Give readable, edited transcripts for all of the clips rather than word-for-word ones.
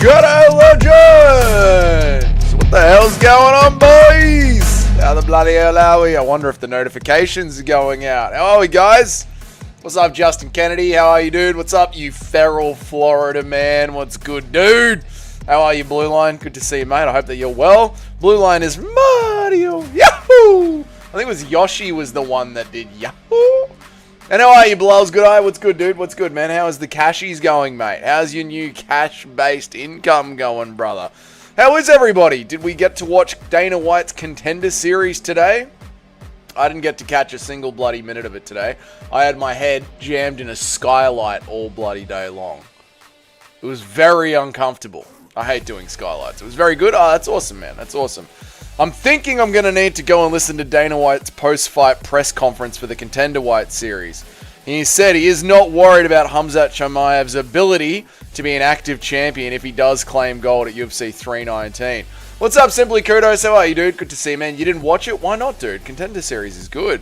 G'day, legends! What the hell's going on, boys? How the bloody hell are we? I wonder if the notifications are going out. How are we, guys? What's up, Justin Kennedy? How are you, dude? What's up, you feral Florida man? What's good, dude? How are you, Blue Line? Good to see you, mate. I hope that you're well. Blue Line is Mario. Yahoo! I think it was Yoshi was the one that did Yahoo! And how are you, Blows? Good eye? What's good, dude? What's good, man? How is the cashies going, mate? How's your new cash-based income going, brother? How is everybody? Did we get to watch Dana White's Contender Series today? I didn't get to catch a single bloody minute of it today. I had my head jammed in a skylight all bloody day long. It was very uncomfortable. I hate doing skylights. It was very good. Oh, that's awesome, man. That's awesome. I'm thinking I'm going to need to go and listen to Dana White's post-fight press conference for the Contender White series. He said he is not worried about Khamzat Chimaev's ability to be an active champion if he does claim gold at UFC 319. What's up, Simply Kudos? How are you, dude? Good to see you, man. You didn't watch it? Why not, dude? Contender series is good.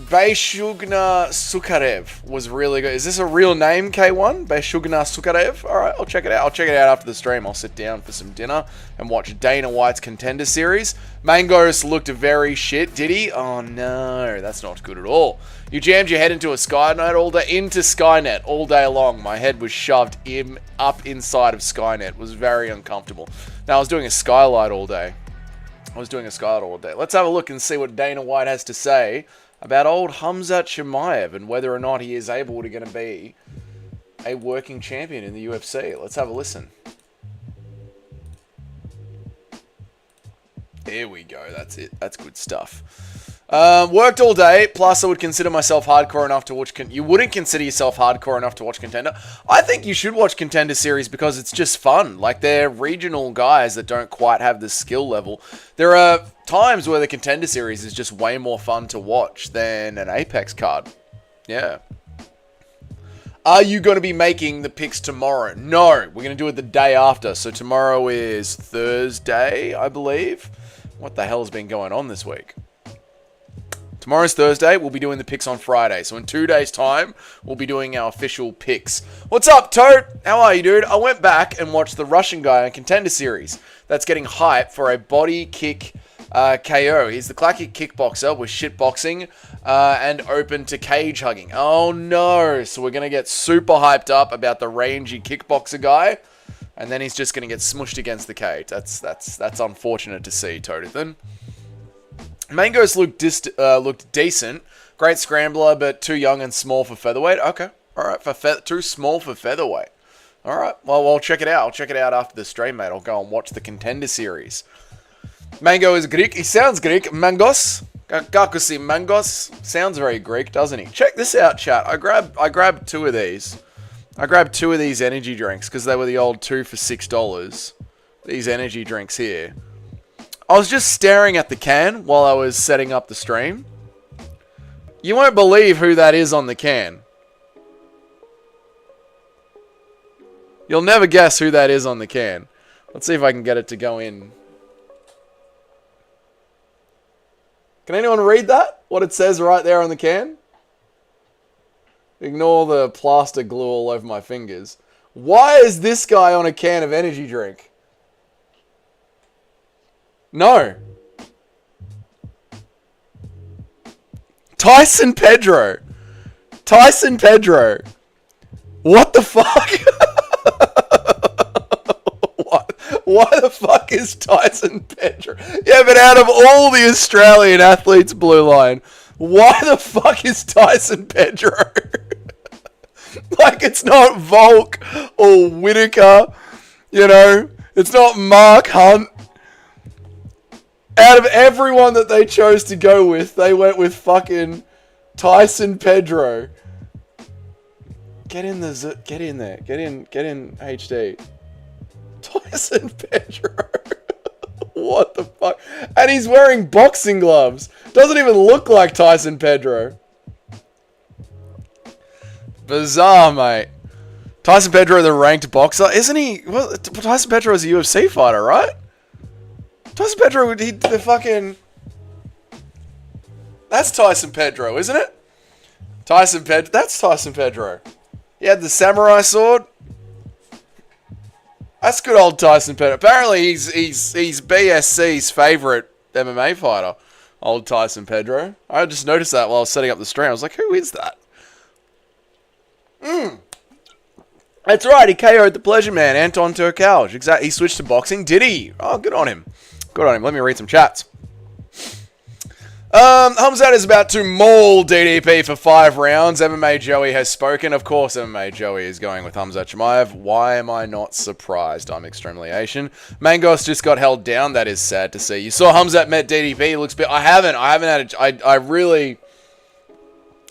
Beshugna Sukarev was really good. Is this a real name, K1? Beshugna Sukarev? Alright, I'll check it out. I'll check it out after the stream. I'll sit down for some dinner and watch Dana White's Contender Series. Mangos looked very shit, did he? Oh no, that's not good at all. You jammed your head into a Skynet all day long. My head was shoved up inside of Skynet. It was very uncomfortable. Now, I was doing a skylight all day. Let's have a look and see what Dana White has to say about old Khamzat Chimaev and whether or not he is able to going to be a working champion in the UFC. Let's have a listen. There we go. That's it. That's good stuff. Worked all day. Plus, I would consider myself hardcore enough to watch... You wouldn't consider yourself hardcore enough to watch Contender? I think you should watch Contender Series because it's just fun. Like, they're regional guys that don't quite have the skill level. There are times where the Contender Series is just way more fun to watch than an Apex card. Yeah. Are you going to be making the picks tomorrow? No, we're going to do it the day after. So tomorrow is Thursday, I believe. What the hell has been going on this week? Tomorrow's Thursday. We'll be doing the picks on Friday. So in 2 days' time, we'll be doing our official picks. What's up, Toad? How are you, dude? I went back and watched the Russian guy on Contender Series. That's getting hype for a body kick KO. He's the classic kickboxer with shitboxing and open to cage hugging. Oh no! So we're going to get super hyped up about the rangy kickboxer guy. And then he's just going to get smushed against the cage. That's unfortunate to see, Toadithan. Mangos looked decent. Great scrambler, but too young and small for featherweight. Okay. Alright, too small for featherweight. Alright, well, I'll check it out. I'll check it out after the stream, mate. I'll go and watch the Contender Series. Mango is Greek. He sounds Greek. Mangos. Kakusi Mangos. Sounds very Greek, doesn't he? Check this out, chat. I grabbed two of these. I grabbed two of these energy drinks because they were the old 2 for $6. These energy drinks here. I was just staring at the can while I was setting up the stream. You won't believe who that is on the can. You'll never guess who that is on the can. Let's see if I can get it to go in. Can anyone read that? What it says right there on the can? Ignore the plaster glue all over my fingers. Why is this guy on a can of energy drink? No. Tyson Pedro. Tyson Pedro. What the fuck? Why the fuck is Tyson Pedro? Yeah, but out of all the Australian athletes, Blue Line, why the fuck is Tyson Pedro? Like, it's not Volk or Whitaker, you know? It's not Mark Hunt. Out of everyone that they chose to go with, they went with fucking Tyson Pedro. Get in there. Get in HD. Tyson Pedro. What the fuck? And he's wearing boxing gloves. Doesn't even look like Tyson Pedro. Bizarre, mate. Tyson Pedro, the ranked boxer. Isn't he? Well, Tyson Pedro is a UFC fighter, right? Tyson Pedro, the fucking... That's Tyson Pedro, isn't it? That's Tyson Pedro. He had the samurai sword. That's good old Tyson Pedro. Apparently, he's BSC's favorite MMA fighter. Old Tyson Pedro. I just noticed that while I was setting up the stream. I was like, who is that? That's right. He KO'd the Pleasure Man, Anton Turkalj. Exactly. He switched to boxing. Did he? Oh, good on him. Good on him. Let me read some chats. Hamzat is about to maul DDP for 5 rounds. MMA Joey has spoken. Of course, MMA Joey is going with Hamzat Chimaev. Why am I not surprised? I'm extremely Asian. Mangos just got held down. That is sad to see. You saw Hamzat met DDP. He looks bit. I haven't had a. I really.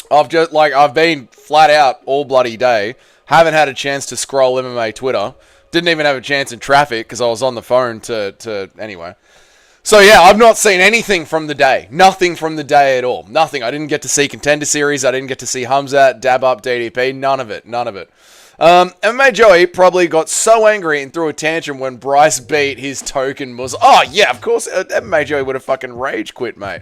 I've been flat out all bloody day. Haven't had a chance to scroll MMA Twitter. Didn't even have a chance in traffic because I was on the phone to anyway. So yeah, I've not seen anything from the day. Nothing from the day at all. Nothing. I didn't get to see Contender Series. I didn't get to see Hamzat dab up DDP. None of it. None of it. MMA Joey probably got so angry and threw a tantrum when Bryce beat his token Muslim. Oh yeah, of course. MMA Joey would have fucking rage quit, mate.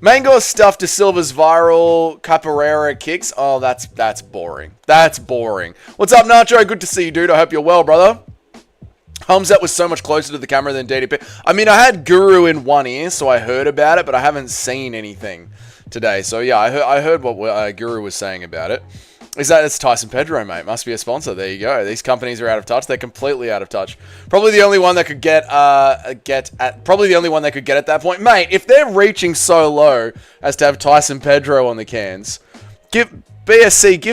Mango stuffed to Silva's viral capoeira kicks. Oh, that's boring. That's boring. What's up, Nacho? Good to see you, dude. I hope you're well, brother. Hamzat was so much closer to the camera than DDP. I mean, I had Guru in one ear, so I heard about it, but I haven't seen anything today. So yeah, I heard what Guru was saying about it. It's Tyson Pedro, mate. Must be a sponsor. There you go. These companies are out of touch. They're completely out of touch. Probably the only one that could get at that point, mate. If they're reaching so low as to have Tyson Pedro on the cans, give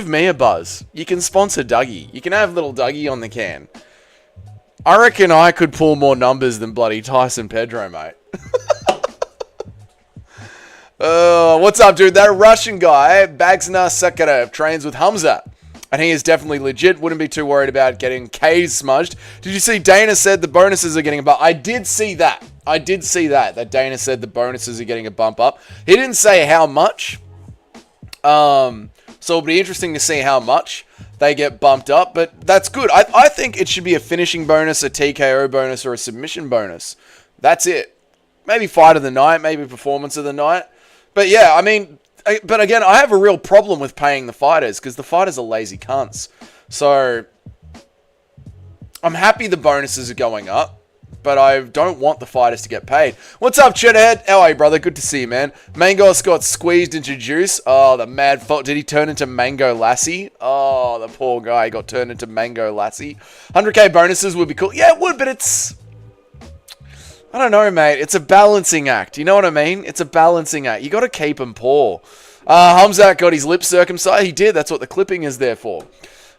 me a buzz. You can sponsor Dougie. You can have little Dougie on the can. I reckon I could pull more numbers than bloody Tyson Pedro, mate. What's up, dude? That Russian guy, Bagsna Sakarev, trains with Hamzat. And he is definitely legit. Wouldn't be too worried about getting K's smudged. Did you see Dana said the bonuses are getting a bump? I did see that. That Dana said the bonuses are getting a bump up. He didn't say how much. So it'll be interesting to see how much they get bumped up, but that's good. I think it should be a finishing bonus, a TKO bonus, or a submission bonus. That's it. Maybe fight of the night, maybe performance of the night. But yeah, I mean, but again, I have a real problem with paying the fighters because the fighters are lazy cunts. So I'm happy the bonuses are going up, but I don't want the fighters to get paid. What's up, Cheddarhead? How are you, brother? Good to see you, man. Mangos got squeezed into juice. Oh, the mad fault. Did he turn into Mango Lassie? Oh, the poor guy got turned into Mango Lassie. 100k bonuses would be cool. Yeah, it would, but it's... I don't know, mate. It's a balancing act. You know what I mean? It's a balancing act. You got to keep them poor. Hamzat got his lips circumcised. He did. That's what the clipping is there for.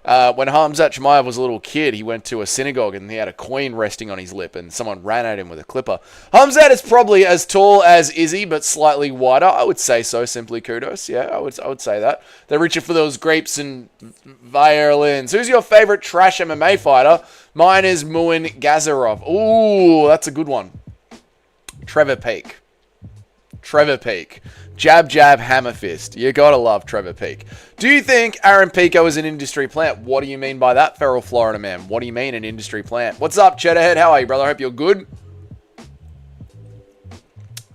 When Hamzat Chimaev was a little kid, he went to a synagogue and he had a coin resting on his lip and someone ran at him with a clipper. Hamzat is probably as tall as Izzy, but slightly wider. I would say so, simply kudos. Yeah, I would say that. They're reaching for those grapes and violins. Who's your favorite trash MMA fighter? Mine is Muin Gazarov. Ooh, that's a good one. Trevor Peake. Jab, jab, hammer fist. You gotta love Trevor Peake. Do you think Aaron Pico is an industry plant? What do you mean by that, Feral Florida man? What do you mean an industry plant? What's up, Cheddarhead? How are you, brother? I hope you're good.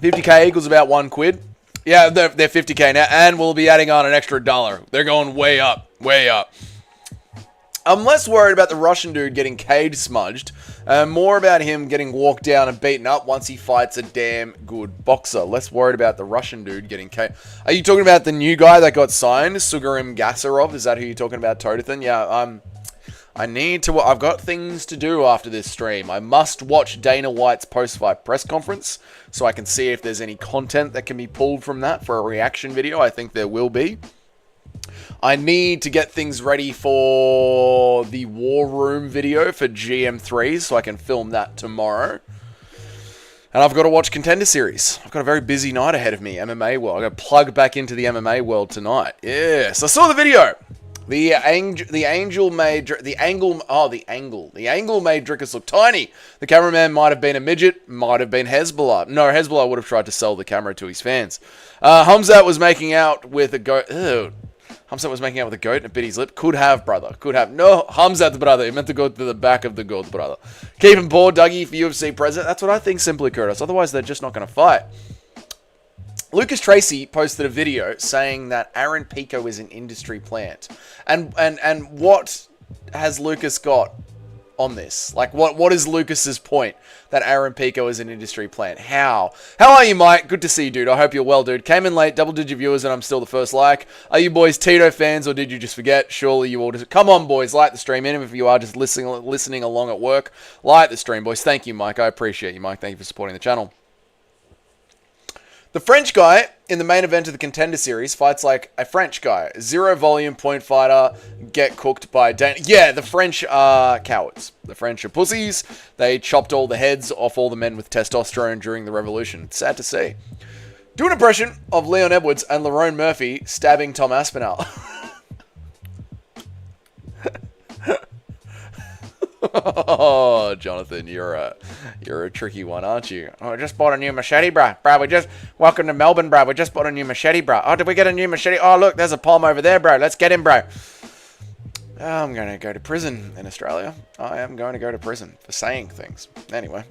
50k equals about £1. Yeah, they're 50k now, and we'll be adding on an extra $1. They're going way up, way up. I'm less worried about the Russian dude getting cage smudged, more about him getting walked down and beaten up once he fights a damn good boxer. Less worried about the Russian dude getting cage. Are you talking about the new guy that got signed, Sugarim Gasarov? Is that who you're talking about, Todathan? Yeah, I've got things to do after this stream. I must watch Dana White's post-fight press conference so I can see if there's any content that can be pulled from that for a reaction video. I think there will be. I need to get things ready for the War Room video for GM3 so I can film that tomorrow. And I've got to watch Contender Series. I've got a very busy night ahead of me, MMA world. I've got to plug back into the MMA world tonight. Yes, I saw the video. The angle made Drickus look tiny. The cameraman might have been a midget, might have been Hezbollah. No, Hezbollah would have tried to sell the camera to his fans. Hamzat was making out with a goat. Hamzat was making out with a goat and it bit his lip. Could have, brother. Could have. No, Hamzat, brother. He meant to go to the back of the goat, brother. Keep him poor, Dougie, for UFC president. That's what I think, simply, Curtis. Otherwise, they're just not going to fight. Lucas Tracy posted a video saying that Aaron Pico is an industry plant. And what has Lucas got on this? Like, what is Lucas's point that Aaron Pico is an industry plant? How are you, Mike? Good to see you, dude. I hope you're well, dude. Came in late, double-digit viewers, and I'm still the first like. Are you boys Tito fans, or did you just forget? Surely you all just... Come on, boys, like the stream. Even if you are just listening along at work, like the stream, boys. Thank you, Mike. I appreciate you, Mike. Thank you for supporting the channel. The French guy in the main event of the Contender Series fights like a French guy. 0 volume, point fighter, get cooked by Dana. Yeah, the French are cowards. The French are pussies. They chopped all the heads off all the men with testosterone during the revolution. It's sad to see. Do an impression of Leon Edwards and Lerone Murphy stabbing Tom Aspinall. Oh, Jonathan, you're a tricky one, aren't you? Oh, I just bought a new machete, bruh. Welcome to Melbourne, bruh. We just bought a new machete, bruh. Oh, did we get a new machete? Oh, look, there's a palm over there, bro. Let's get him, bro. I'm going to go to prison in Australia. I am going to go to prison for saying things. Anyway.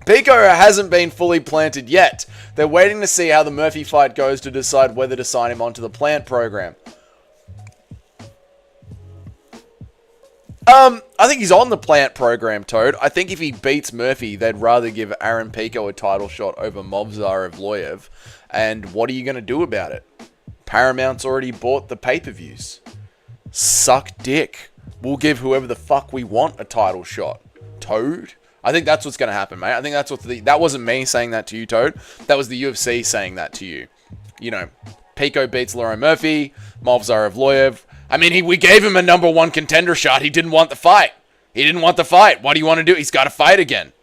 Pico hasn't been fully planted yet. They're waiting to see how the Murphy fight goes to decide whether to sign him onto the plant program. I think he's on the plant program, Toad. I think if he beats Murphy, they'd rather give Aaron Pico a title shot over Movsar Evloev. And what are you going to do about it? Paramount's already bought the pay-per-views. Suck dick. We'll give whoever the fuck we want a title shot. Toad? I think that's what's going to happen, mate. I think that's what that wasn't me saying that to you, Toad. That was the UFC saying that to you. You know, Pico beats Lerone Murphy, Movsar Evloev. I mean, we gave him a #1 contender shot. He didn't want the fight. What do you want to do? He's got to fight again.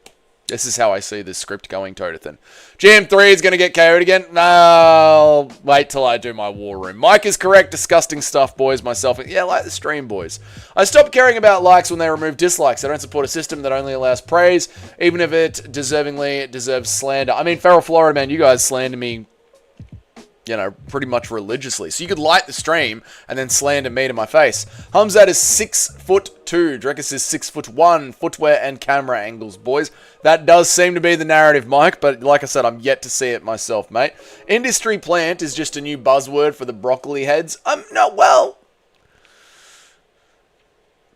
This is how I see this script going, Todathan. GM3 is going to get KO'd again. No, I'll wait till I do my war room. Mike is correct. Disgusting stuff, boys. Myself. Yeah, like the stream, boys. I stopped caring about likes when they remove dislikes. I don't support a system that only allows praise, even if it deserves slander. I mean, Feral Florida, man, you guys slander me, you know, pretty much religiously. So you could like the stream and then slander me to my face. Hamzat is 6'2". Drekus is 6'1". Footwear and camera angles, boys. That does seem to be the narrative, Mike, but like I said, I'm yet to see it myself, mate. Industry plant is just a new buzzword for the broccoli heads. No, well,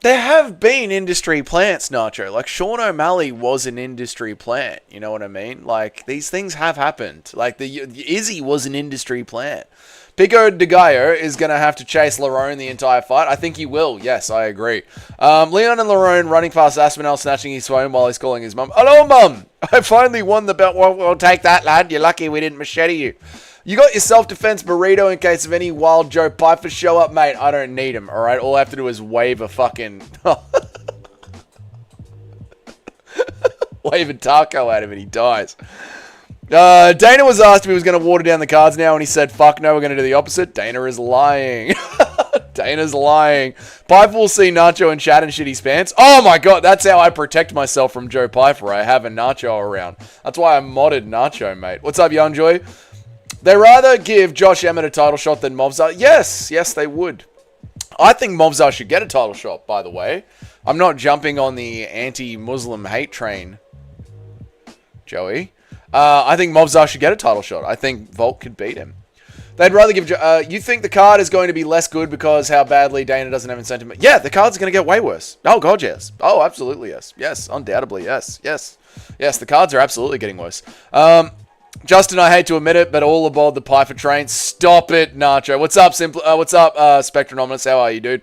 there have been industry plants, Nacho. Like, Sean O'Malley was an industry plant. You know what I mean? Like, these things have happened. Like, the Izzy was an industry plant. Pico de Gallo is going to have to chase Lerone the entire fight. I think he will. Yes, I agree. Leon and Lerone running past Aspinall, snatching his phone while he's calling his mum. Hello, mum. I finally won the belt. Well, take that, lad. You're lucky we didn't machete you. You got your self-defense burrito in case of any wild Joe Piper show up, mate. I don't need him, all right? All I have to do is wave a fucking... wave a taco at him and he dies. Dana was asked if he was going to water down the cards now, and he said, fuck no, we're going to do the opposite. Dana is lying. Dana's lying. Piper will see Nacho and chat and shit his pants. Oh my god, that's how I protect myself from Joe Piper. I have a Nacho around. That's why I modded Nacho, mate. What's up, Young Joy? They rather give Josh Emmett a title shot than Movsar. Yes, they would. I think Movsar should get a title shot, by the way. I'm not jumping on the anti-Muslim hate train, Joey. I think Movsar should get a title shot. I think Volk could beat him. They'd rather give... you think the card is going to be less good because how badly Dana doesn't have incentive? Yeah, the card's going to get way worse. Oh, God, yes. Oh, absolutely, yes. Yes, undoubtedly, yes. Yes, the cards are absolutely getting worse. Justin, I hate to admit it, but all aboard the Piper train. Stop it, Nacho. What's up, Spectronominus? How are you, dude?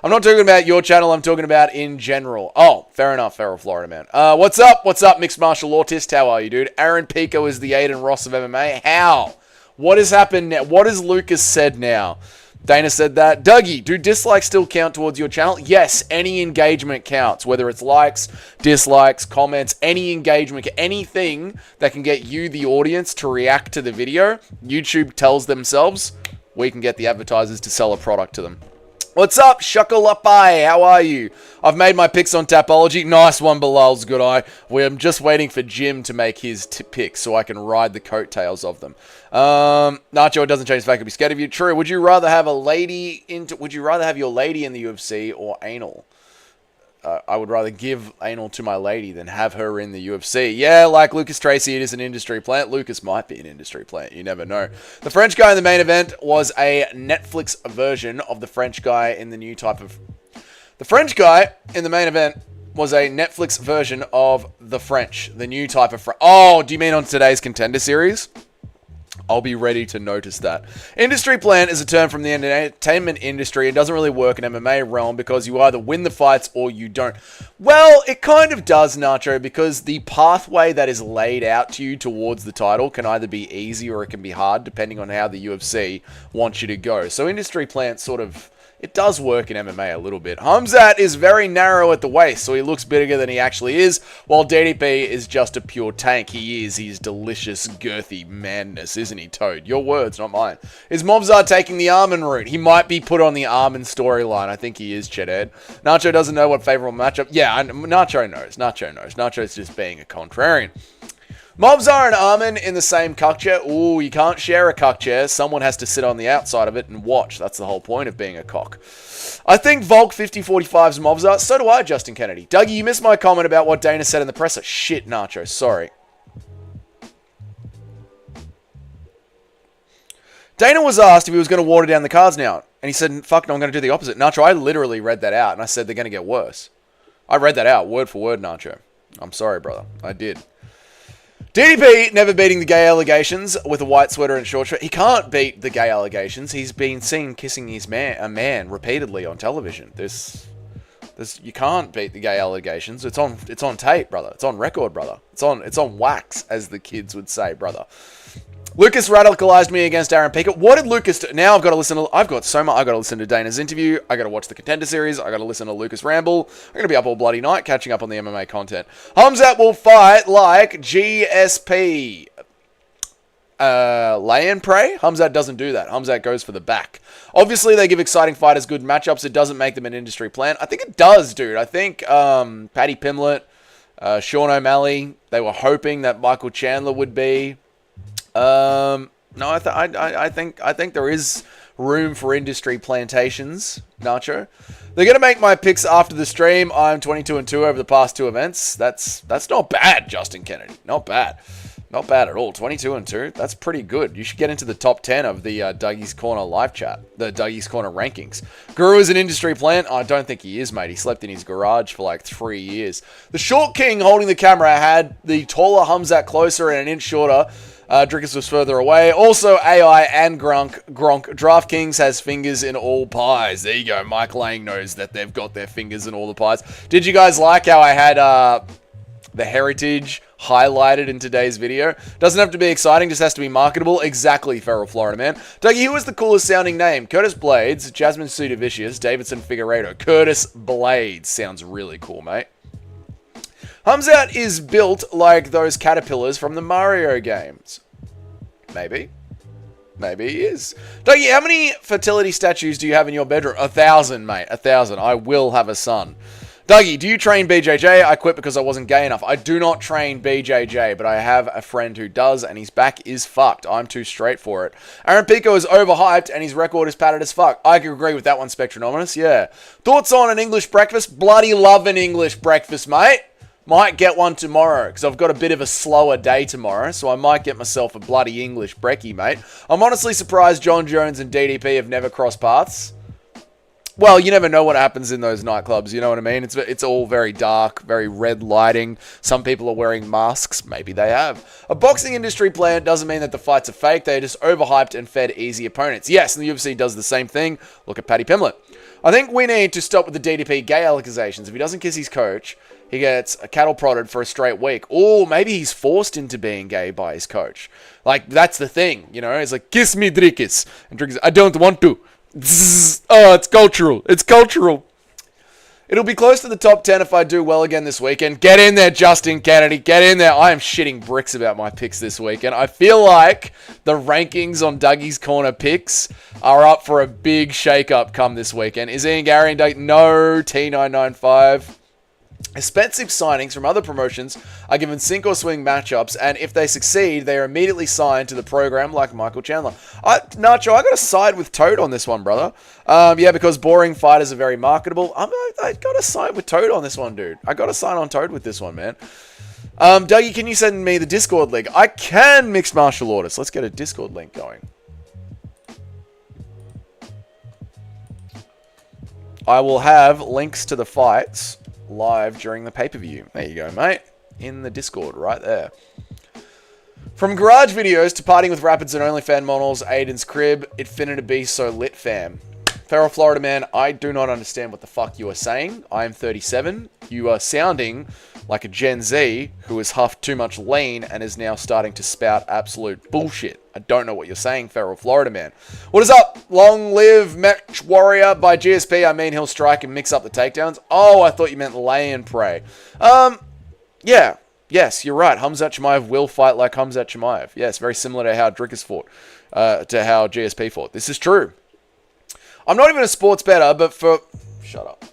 I'm not talking about your channel. I'm talking about in general. Oh, fair enough, Feral Florida, man. What's up, Mixed Martial Autist? How are you, dude? Aaron Pico is the Aiden Ross of MMA. How? What has happened now? What has Lucas said now? Dana said that. Dougie, do dislikes still count towards your channel? Yes, any engagement counts. Whether it's likes, dislikes, comments, any engagement, anything that can get you, the audience, to react to the video, YouTube tells themselves we can get the advertisers to sell a product to them. What's up, Shukalapai? How are you? I've made my picks on Tapology. Nice one, Bilal's good eye. We're just waiting for Jim to make his picks so I can ride the coattails of them. Nacho, it doesn't change the fact I'd be scared of you. True. Would you rather have your lady in the UFC or anal? I would rather give anal to my lady than have her in the UFC. Yeah, like Lucas Tracy, it is an industry plant. Lucas might be an industry plant. You never know. The French guy in the main event was a Netflix version of the French guy in the new type of... The French guy in the main event was a Netflix version of The French, the new type of French. Oh, do you mean on today's Contender Series? I'll be ready to notice that. Industry plan is a term from the entertainment industry. It doesn't really work in MMA realm because you either win the fights or you don't. Well, it kind of does, Nacho, because the pathway that is laid out to you towards the title can either be easy or it can be hard, depending on how the UFC wants you to go. So industry plan sort of... It does work in MMA a little bit. Hamzat is very narrow at the waist, so he looks bigger than he actually is, while DDP is just a pure tank. He's delicious, girthy madness, isn't he, Toad? Your words, not mine. Is Mobzar taking the Armin route? He might be put on the Armin storyline. I think he is, Chedhead. Nacho doesn't know what favorable matchup... Yeah, Nacho knows. Nacho knows. Nacho's just being a contrarian. Mobzar and Armin in the same cuck chair. Ooh, you can't share a cuck chair. Someone has to sit on the outside of it and watch. That's the whole point of being a cock. I think Volk 5045's Mobzar. So do I, Justin Kennedy. Dougie, you missed my comment about what Dana said in the presser. Shit, Nacho. Sorry. Dana was asked if he was going to water down the cards now. And he said, fuck no, I'm going to do the opposite. Nacho, I literally read that out. And I said they're going to get worse. I read that out, word for word, Nacho. I'm sorry, brother. I did. DDP never beating the gay allegations with a white sweater and short shirt. He can't beat the gay allegations. He's been seen kissing a man repeatedly on television. You can't beat the gay allegations. It's on tape, brother. It's on record, brother. It's on wax, as the kids would say, brother. Lucas radicalized me against Aaron Pickett. What did Lucas do? Now I've got to listen to... I've got so much. I've got to listen to Dana's interview. I've got to watch the Contender Series. I've got to listen to Lucas ramble. I'm going to be up all bloody night catching up on the MMA content. Hamzat will fight like GSP. Lay and pray? Hamzat doesn't do that. Hamzat goes for the back. Obviously, they give exciting fighters good matchups. It doesn't make them an industry plan. I think it does, dude. I think Paddy Pimblett, Sean O'Malley, they were hoping that Michael Chandler would be... No, I think there is room for industry plantations, Nacho. They're gonna make my picks after the stream. I'm 22-2 over the past 2 events. That's not bad, Justin Kennedy. Not bad. Not bad at all. 22-2. That's pretty good. You should get into the top 10 of the Dougie's Corner live chat. The Dougie's Corner rankings. Guru is an industry plant. I don't think he is, mate. He slept in his garage for like 3 years. The short king holding the camera had the taller Hamzat closer and an inch shorter. Drickus was further away. Also, AI and Gronk. DraftKings has fingers in all pies. There you go. Mike Lang knows that they've got their fingers in all the pies. Did you guys like how I had the heritage highlighted in today's video? Doesn't have to be exciting, just has to be marketable. Exactly, Feral Florida Man. Dougie, who was the coolest sounding name? Curtis Blades, Jasmine Sudavicius, Davidson Figueiredo. Curtis Blades sounds really cool, mate. Hamzat is built like those caterpillars from the Mario games. Maybe. Maybe he is. Dougie, how many fertility statues do you have in your bedroom? 1,000, mate. 1,000. I will have a son. Dougie, do you train BJJ? I quit because I wasn't gay enough. I do not train BJJ, but I have a friend who does, and his back is fucked. I'm too straight for it. Aaron Pico is overhyped, and his record is padded as fuck. I can agree with that one, Spectronominus. Yeah. Thoughts on an English breakfast? Bloody love an English breakfast, mate. Might get one tomorrow, because I've got a bit of a slower day tomorrow, so I might get myself a bloody English brekkie, mate. I'm honestly surprised John Jones and DDP have never crossed paths. Well, you never know what happens in those nightclubs, you know what I mean? It's all very dark, very red lighting. Some people are wearing masks. Maybe they have. A boxing industry plan doesn't mean that the fights are fake. They're just overhyped and fed easy opponents. Yes, and the UFC does the same thing. Look at Paddy Pimblett. I think we need to stop with the DDP gay accusations. If he doesn't kiss his coach, he gets a cattle prodded for a straight week. Or maybe he's forced into being gay by his coach. Like, that's the thing, you know? It's like, kiss me, Drickus. And Drickus, I don't want to. Oh, it's cultural. It's cultural. It'll be close to the top 10 if I do well again this weekend. Get in there, Justin Kennedy. Get in there. I am shitting bricks about my picks this weekend. I feel like the rankings on Dougie's Corner picks are up for a big shake-up come this weekend. Is Ian Gary and Doug? No, T995. Expensive signings from other promotions are given sink or swing matchups, and if they succeed, they are immediately signed to the program like Michael Chandler. Nacho, I got to side with Toad on this one, brother. Yeah, because boring fighters are very marketable. I got to side with Toad on this one, dude. I got to sign on Toad with this one, man. Dougie, can you send me the Discord link? I can, Mixed Martial Artists. Let's get a Discord link going. I will have links to the fights live during the pay-per-view. There you go, mate. In the Discord, right there. From garage videos to partying with rapids and OnlyFan models, Aiden's crib, it finna to be so lit, fam. Feral Florida man, I do not understand what the fuck you are saying. I am 37. You are sounding like a Gen Z who has huffed too much lean and is now starting to spout absolute bullshit. I don't know what you're saying, Feral Florida man. What is up? Long live Mech Warrior. By GSP, I mean he'll strike and mix up the takedowns. Oh, I thought you meant lay and pray. Yeah. Yes, you're right. Khamzat Chimaev will fight like Khamzat Chimaev. Yes, very similar to how Drickus fought, to how GSP fought. This is true. I'm not even a sports bettor, but for... Shut up.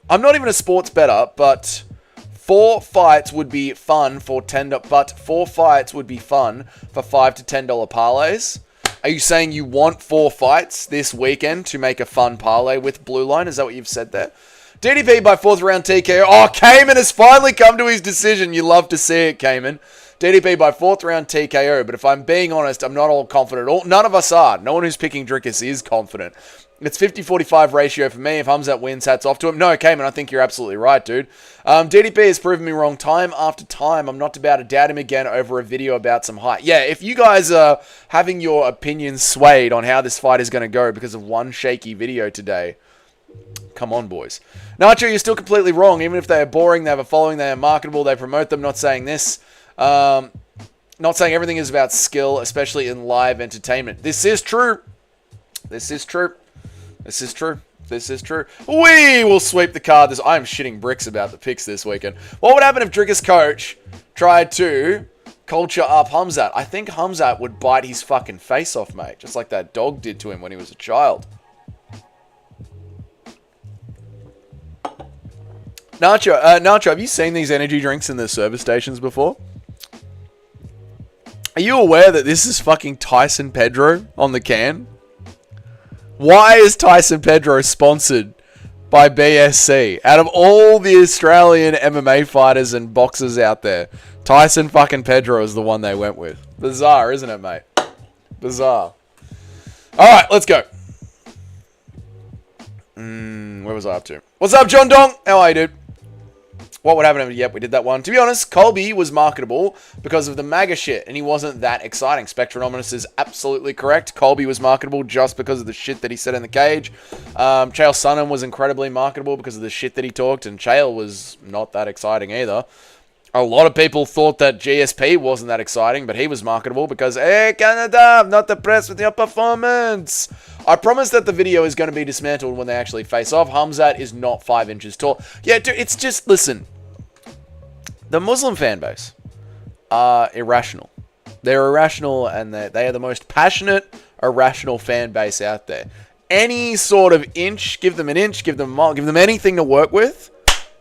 I'm not even a sports bettor, but 4 fights would be fun for $10. But 4 fights would be fun for $5 to $10 parlays. Are you saying you want 4 fights this weekend to make a fun parlay with Blue Line? Is that what you've said there? DDP by 4th round TKO. Oh, Cayman has finally come to his decision. You love to see it, Cayman. DDP by 4th round TKO. But if I'm being honest, I'm not all confident. None of us are. No one who's picking Drickus is confident. It's 50-45 ratio for me. If Khamzat wins, hats off to him. No, Cayman, I think you're absolutely right, dude. DDP has proven me wrong time after time. I'm not about to doubt him again over a video about some height. Yeah, if you guys are having your opinions swayed on how this fight is going to go because of one shaky video today, come on, boys. Nacho, you're still completely wrong. Even if they are boring, they have a following, they are marketable, they promote them. Not saying this. Not saying everything is about skill, especially in live entertainment. This is true. This is true. This is true. This is true. We will sweep the card. I am shitting bricks about the picks this weekend. What would happen if Drickus' coach tried to culture up Khamzat? I think Khamzat would bite his fucking face off, mate. Just like that dog did to him when he was a child. Nacho, have you seen these energy drinks in the service stations before? Are you aware that this is fucking Tyson Pedro on the can? Why is Tyson Pedro sponsored by BSC? Out of all the Australian MMA fighters and boxers out there, Tyson fucking Pedro is the one they went with. Bizarre, isn't it, mate? Bizarre. Alright, let's go. Where was I up to? What's up, John Dong? How are you, dude? What would happen? Yep, we did that one. To be honest, Colby was marketable because of the MAGA shit, and he wasn't that exciting. Spectronominus is absolutely correct. Colby was marketable just because of the shit that he said in the cage. Chael Sonnen was incredibly marketable because of the shit that he talked, and Chael was not that exciting either. A lot of people thought that GSP wasn't that exciting, but he was marketable because, hey, Canada, I'm not impressed with your performance. I promise that the video is going to be dismantled when they actually face off. Khamzat is not 5 inches tall. Yeah, dude, it's just, listen. The Muslim fan base are irrational. They're irrational, and they are the most passionate, irrational fan base out there. Any sort of inch, give them an inch, give them anything to work with,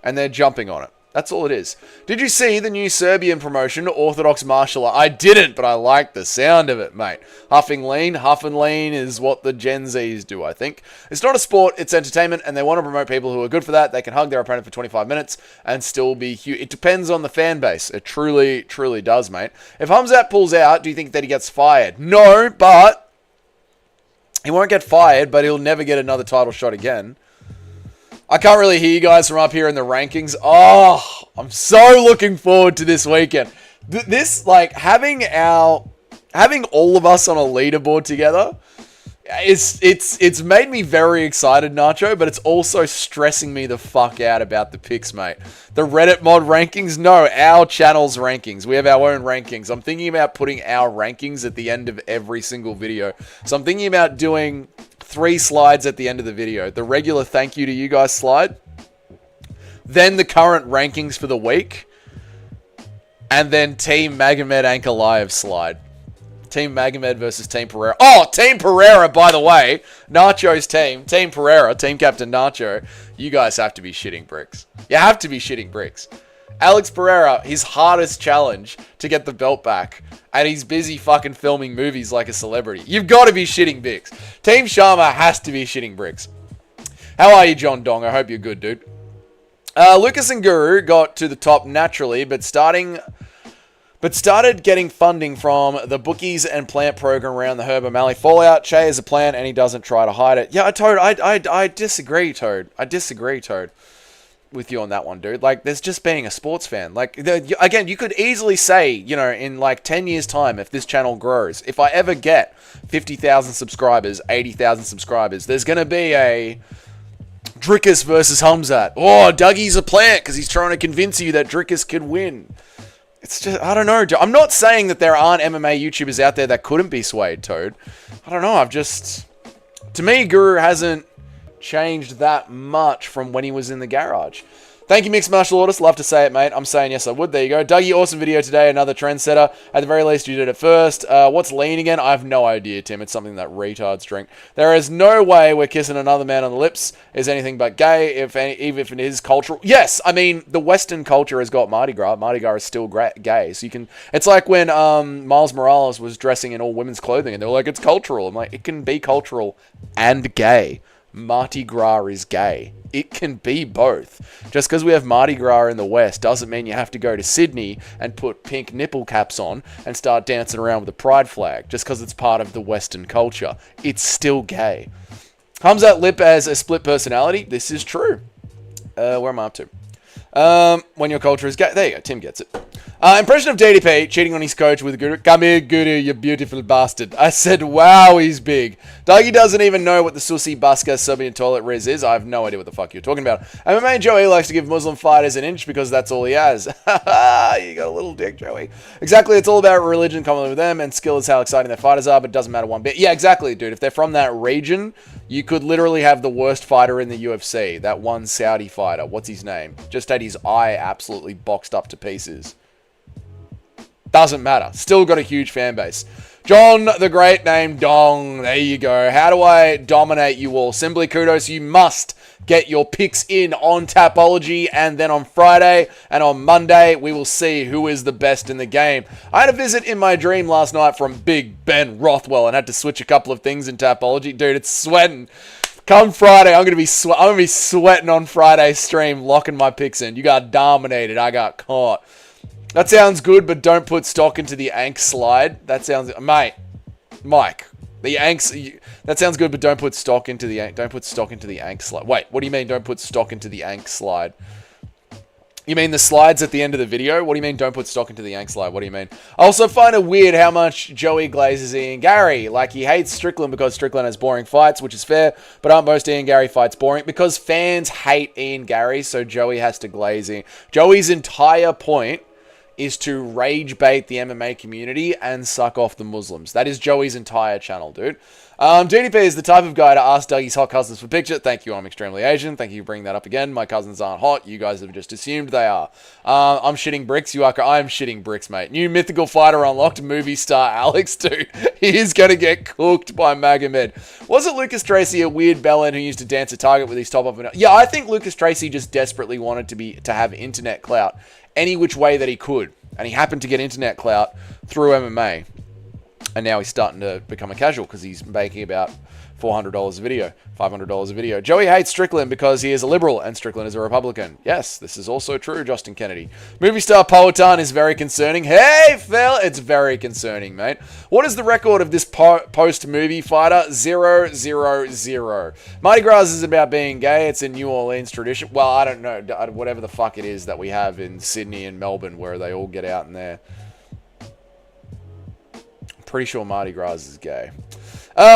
and they're jumping on it. That's all it is. Did you see the new Serbian promotion, Orthodox Martial Art? I didn't, but I like the sound of it, mate. Huffing lean. Huff and lean is what the Gen Zs do, I think. It's not a sport, it's entertainment, and they want to promote people who are good for that. They can hug their opponent for 25 minutes and still be huge. It depends on the fan base. It truly, truly does, mate. If Khamzat pulls out, do you think that he gets fired? No, but he won't get fired, but he'll never get another title shot again. I can't really hear you guys from up here in the rankings. Oh, I'm so looking forward to this weekend. This, like, having all of us on a leaderboard together, it's made me very excited, Nacho, but it's also stressing me the fuck out about the picks, mate. The Reddit mod rankings? No, our channel's rankings. We have our own rankings. I'm thinking about putting our rankings at the end of every single video. So I'm thinking about doing 3 slides at the end of the video. The regular thank you to you guys slide. Then the current rankings for the week. And then Team Magomed Ankalaev slide. Team Magomed versus Team Pereira. Oh, Team Pereira, by the way. Nacho's team. Team Pereira, Team Captain Nacho. You guys have to be shitting bricks. You have to be shitting bricks. Alex Pereira, his hardest challenge to get the belt back. And he's busy fucking filming movies like a celebrity. You've got to be shitting bricks. Team Sharma has to be shitting bricks. How are you, John Dong? I hope you're good, dude. Lucas and Guru got to the top naturally, but starting but started getting funding from the bookies and plant program around the Herb O'Malley fallout. Che is a plant and he doesn't try to hide it. Yeah, Toad, I disagree, Toad. I disagree, Toad, with you on that one, dude. Like, there's just being a sports fan. Like, again, you could easily say, you know, in like 10 years' time, if this channel grows, if I ever get 50,000 subscribers, 80,000 subscribers, there's going to be a Drickus versus Hamzat. Oh, Dougie's a plant because he's trying to convince you that Drickus could win. It's just, I don't know. I'm not saying that there aren't MMA YouTubers out there that couldn't be swayed, Toad. I don't know. To me, Guru hasn't changed that much from when he was in the garage. Thank you, Mixed Martial Artist. Love to say it, mate. I'm saying yes, I would. There you go. Dougie, awesome video today. Another trendsetter. At the very least, you did it first. What's lean again? I have no idea, Tim. It's something that retards drink. There is no way we're kissing another man on the lips is anything but gay, even if it is cultural. Yes, I mean, the Western culture has got Mardi Gras. Mardi Gras is still gay. So you can... It's like when Miles Morales was dressing in all women's clothing, and they were like, it's cultural. I'm like, it can be cultural and gay. Mardi Gras is gay. It can be both. Just because we have Mardi Gras in the West doesn't mean you have to go to Sydney and put pink nipple caps on and start dancing around with a pride flag just because it's part of the Western culture. It's still gay. Hamzat Lip as a split personality. This is true. Where am I up to? When your culture is gay. There you go. Tim gets it. Impression of DDP cheating on his coach with Guru. Come here, Guru, you beautiful bastard. I said, wow, he's big. Dougie doesn't even know what the Susi Busker Serbian toilet res is. I have no idea what the fuck you're talking about. MMA Joey likes to give Muslim fighters an inch because that's all he has. You got a little dick, Joey. Exactly, it's all about religion commonly with them, and skill is how exciting their fighters are, but it doesn't matter one bit. Yeah, exactly, dude. If they're from that region, you could literally have the worst fighter in the UFC. That one Saudi fighter. What's his name? Just had his eye absolutely boxed up to pieces. Doesn't matter. Still got a huge fan base. John the Great named Dong. There you go. How do I dominate you all? Simply kudos. You must get your picks in on Tapology, and then on Friday and on Monday, we will see who is the best in the game. I had a visit in my dream last night from Big Ben Rothwell and had to switch a couple of things in Tapology. Dude, it's sweating. Come Friday, I'm gonna be sweating on Friday's stream, locking my picks in. You got dominated. I got caught. That sounds good, but don't put stock into the Ank slide. That sounds... Mate. Mike. The Anks... That sounds good, but don't put stock into the Ank... Don't put stock into the Ank slide. Wait, what do you mean don't put stock into the Ank slide? You mean the slides at the end of the video? What do you mean don't put stock into the Ank slide? What do you mean? I also find it weird how much Joey glazes Ian Gary. Like, he hates Strickland because Strickland has boring fights, which is fair, but aren't most Ian Gary fights boring? Because fans hate Ian Gary, so Joey has to glaze in. Joey's entire point is to rage bait the MMA community and suck off the Muslims. That is Joey's entire channel, dude. DDP is the type of guy to ask Dougie's hot cousins for picture. Thank you, I'm extremely Asian. Thank you for bringing that up again. My cousins aren't hot. You guys have just assumed they are. I'm shitting bricks. You are. I am shitting bricks, mate. New mythical fighter unlocked. Movie star Alex, dude. He is going to get cooked by Magomed. Wasn't Lucas Tracy a weird bellend who used to dance a target with his top up? Yeah, I think Lucas Tracy just desperately wanted to have internet clout any which way that he could. And he happened to get internet clout through MMA. And now he's starting to become a casual because he's making about $400 a video, $500 a video. Joey hates Strickland because he is a liberal and Strickland is a Republican. Yes, this is also true, Justin Kennedy. Movie star Powhatan is very concerning. Hey, Phil! It's very concerning, mate. What is the record of this post-movie fighter? 0-0-0. Mardi Gras is about being gay. It's a New Orleans tradition. Well, I don't know. Whatever the fuck it is that we have in Sydney and Melbourne where they all get out in there. Pretty sure Mardi Gras is gay.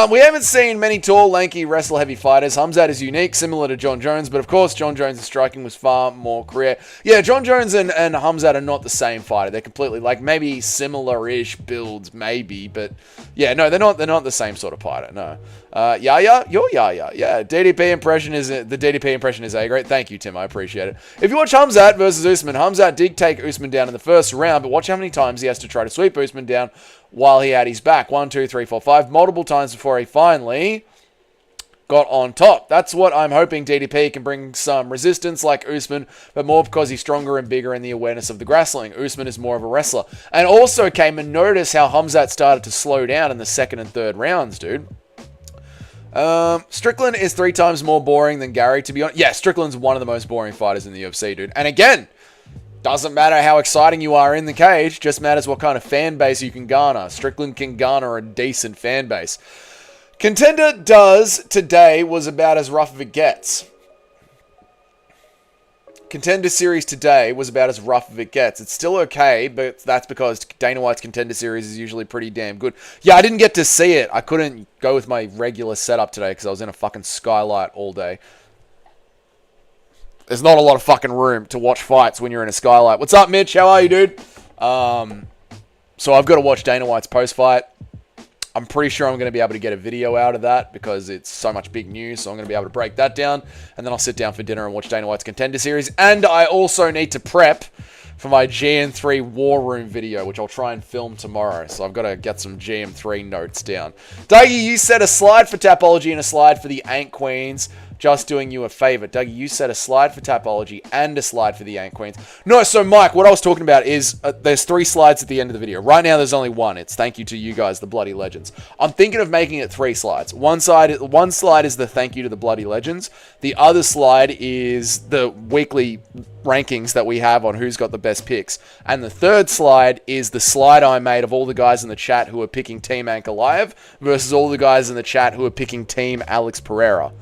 We haven't seen many tall, lanky, wrestle-heavy fighters. Hamzat is unique, similar to John Jones, but of course, John Jones' striking was far more career. Yeah, John Jones and Hamzat are not the same fighter. They're completely, like, maybe similar-ish builds, maybe, but yeah, no, they're not the same sort of fighter, no. Yaya? You're Yaya. Yeah, the DDP impression is A great. Thank you, Tim. I appreciate it. If you watch Hamzat versus Usman, Hamzat did take Usman down in the first round, but watch how many times he has to try to sweep Usman down while he had his back. 1, 2, 3, 4, 5. Multiple times before he finally got on top. That's what I'm hoping DDP can bring some resistance like Usman, but more because he's stronger and bigger in the awareness of the grappling. Usman is more of a wrestler. And also came and notice how Hamzat started to slow down in the second and third rounds, dude. Strickland is 3 times more boring than Gary, to be honest. Yeah, Strickland's one of the most boring fighters in the UFC, dude. And again, Doesn't matter how exciting you are in the cage, just matters what kind of fan base you can garner. Strickland can garner a decent fan base. Contender does today was about as rough as it gets. Contender Series today was about as rough as it gets. It's still okay, but that's because Dana White's Contender Series is usually pretty damn good. Yeah, I didn't get to see it. I couldn't go with my regular setup today because I was in a fucking skylight all day. There's not a lot of fucking room to watch fights when you're in a skylight. What's up, Mitch? How are you, dude? So I've got to watch Dana White's post-fight. I'm pretty sure I'm going to be able to get a video out of that because it's so much big news. So I'm going to be able to break that down. And then I'll sit down for dinner and watch Dana White's Contender Series. And I also need to prep for my GM3 War Room video, which I'll try and film tomorrow. So I've got to get some GM3 notes down. Dougie, you said a slide for Tapology and a slide for the Ain't Queens. Just doing you a favor. Dougie, you said a slide for Tapology and a slide for the Ain't Queens. No, so Mike, what I was talking about is there's 3 slides at the end of the video. Right now, there's only 1. It's thank you to you guys, the Bloody Legends. I'm thinking of making it 3 slides. One slide is the thank you to the Bloody Legends. The other slide is the weekly rankings that we have on who's got the best picks. And the third slide is the slide I made of all the guys in the chat who are picking Team Ankalaev versus all the guys in the chat who are picking Team Alex Pereira.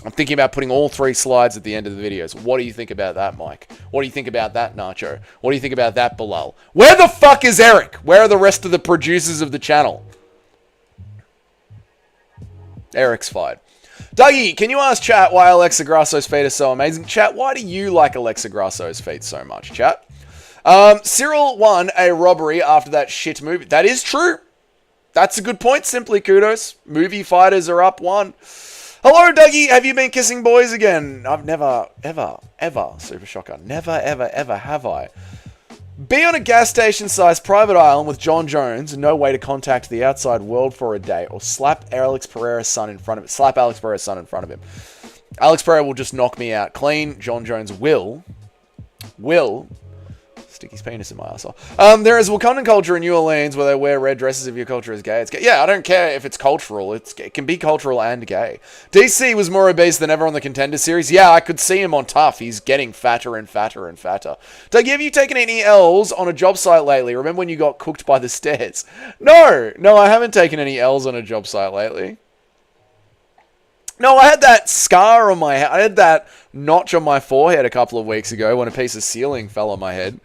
I'm thinking about putting all 3 slides at the end of the videos. What do you think about that, Mike? What do you think about that, Nacho? What do you think about that, Bilal? Where the fuck is Eric? Where are the rest of the producers of the channel? Eric's fired. Dougie, can you ask chat why Alexa Grasso's feet are so amazing? Chat, why do you like Alexa Grasso's feet so much, chat? Cyril won a robbery after that shit movie. That is true. That's a good point, simply kudos. Movie fighters are up 1. Hello, Dougie. Have you been kissing boys again? I've never, ever, Super Shocker. Never, ever have I. Be on a gas station-sized private island with John Jones and no way to contact the outside world for a day, or slap Alex Pereira's son in front of him. Alex Pereira will just knock me out clean. John Jones will stick his penis in my arsehole. There is Wakandan culture in New Orleans where they wear red dresses if your culture is gay. It's gay. Yeah, I don't care if it's cultural. It can be cultural and gay. DC was more obese than ever on the Contender Series. Yeah, I could see him on Tough. He's getting fatter and fatter and fatter. Doug, have you taken any L's on a job site lately? Remember when you got cooked by the stairs? No, I haven't taken any L's on a job site lately. No, I had that scar on my head. I had that notch on my forehead a couple of weeks ago when a piece of ceiling fell on my head.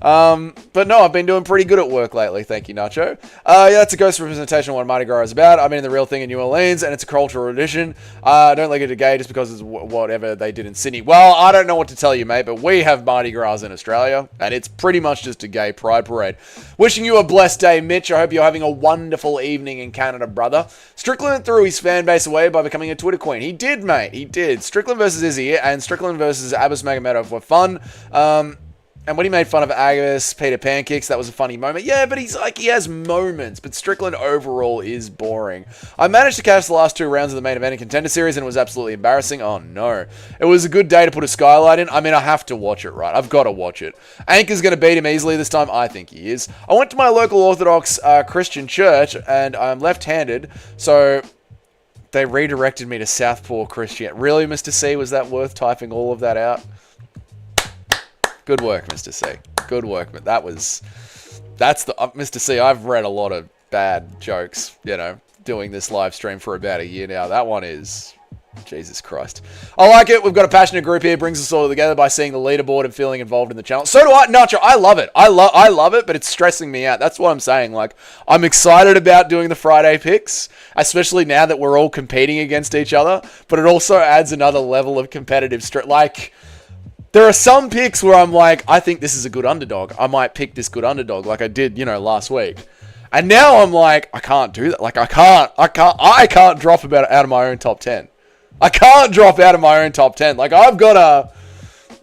But no, I've been doing pretty good at work lately. Thank you, Nacho. Yeah, that's a ghost representation of what Mardi Gras is about. I've been in the real thing in New Orleans, and it's a cultural tradition. Don't like it to gay just because it's whatever they did in Sydney. Well, I don't know what to tell you, mate, but we have Mardi Gras in Australia, and it's pretty much just a gay pride parade. Wishing you a blessed day, Mitch. I hope you're having a wonderful evening in Canada, brother. Strickland threw his fan base away by becoming a Twitter queen. He did, mate. He did. Strickland versus Izzy and Strickland versus Abbas Magomedov were fun. And when he made fun of Agus, Peter Pancakes, that was a funny moment. Yeah, but he has moments. But Strickland overall is boring. I managed to catch the last 2 rounds of the main event in Contender Series, and it was absolutely embarrassing. Oh, no. It was a good day to put a skylight in. I mean, I have to watch it, right? I've got to watch it. Anchor's going to beat him easily this time. I think he is. I went to my local Orthodox Christian church, and I'm left-handed, so they redirected me to Southpaw Christian. Really, Mr. C, was that worth typing all of that out? Good work, Mr. C. Good work. But that's the Mr. C. I've read a lot of bad jokes, doing this live stream for about a year now. That one is Jesus Christ. I like it. We've got a passionate group here. Brings us all together by seeing the leaderboard and feeling involved in the channel. So do I. Nacho, I love it. I love it, but it's stressing me out. That's what I'm saying. Like, I'm excited about doing the Friday picks, especially now that we're all competing against each other, but it also adds another level of competitive stress. Like, there are some picks where I'm like, I think this is a good underdog. I might pick this good underdog like I did, last week. And now I'm like, I can't do that. Like, I can't drop out of my own top 10. I can't drop out of my own top 10. Like, I've got to...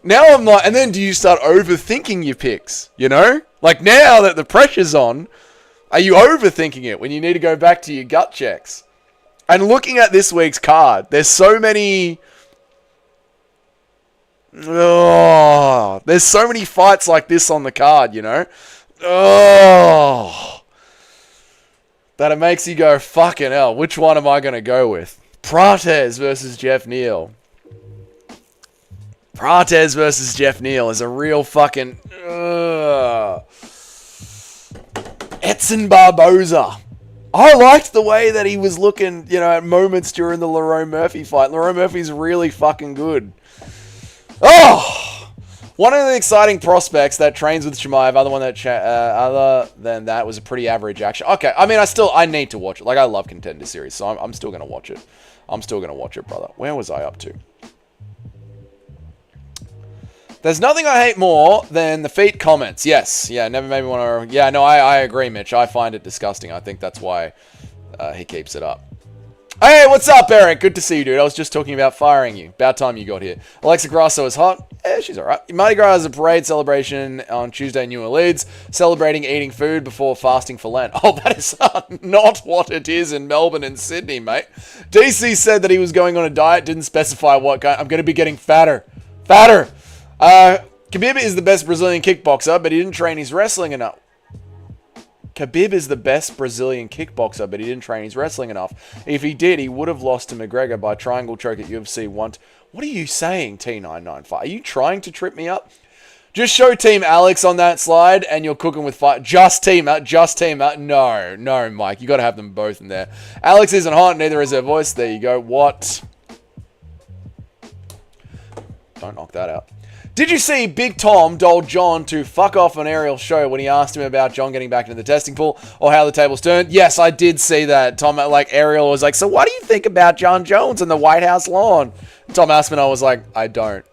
Now I'm like... And then do you start overthinking your picks, Like, now that the pressure's on, are you overthinking it when you need to go back to your gut checks? And looking at this week's card, there's so many... Oh, there's so many fights like this on the card, Oh, that it makes you go, fucking hell, which one am I going to go with? Prates versus Jeff Neal. Prates versus Jeff Neal is a real fucking... Edson Barboza. I liked the way that he was looking, at moments during the Lerone Murphy fight. Lerone Murphy's really fucking good. Oh! One of the exciting prospects that trains with Chimaev, other than that, was a pretty average action. Okay, I mean, I need to watch it. Like, I love Contender Series, so I'm still going to watch it. I'm still going to watch it, brother. Where was I up to? There's nothing I hate more than the feet comments. Yes. Yeah, never made me want to... Yeah, no, I agree, Mitch. I find it disgusting. I think that's why he keeps it up. Hey, what's up, Eric? Good to see you, dude. I was just talking about firing you. About time you got here. Alexa Grasso is hot. Yeah, she's alright. Mardi Gras is a parade celebration on Tuesday in New Orleans, celebrating eating food before fasting for Lent. Oh, that is not what it is in Melbourne and Sydney, mate. DC said that he was going on a diet, didn't specify what kind. I'm going to be getting fatter. Fatter! Khabib is the best Brazilian kickboxer, but he didn't train his wrestling enough. Khabib is the best Brazilian kickboxer, but he didn't train his wrestling enough. If he did, he would have lost to McGregor by triangle choke at UFC 1. What are you saying, T995? Are you trying to trip me up? Just show Team Alex on that slide, and you're cooking with fire. Just Team out. No, Mike. You got to have them both in there. Alex isn't hot, neither is her voice. There you go. What? Don't knock that out. Did you see Big Tom told John to fuck off on Ariel's show when he asked him about John getting back into the testing pool or how the tables turned? Yes, I did see that. Tom, Ariel was like, so what do you think about John Jones and the White House lawn? Tom Aspinall was like, I don't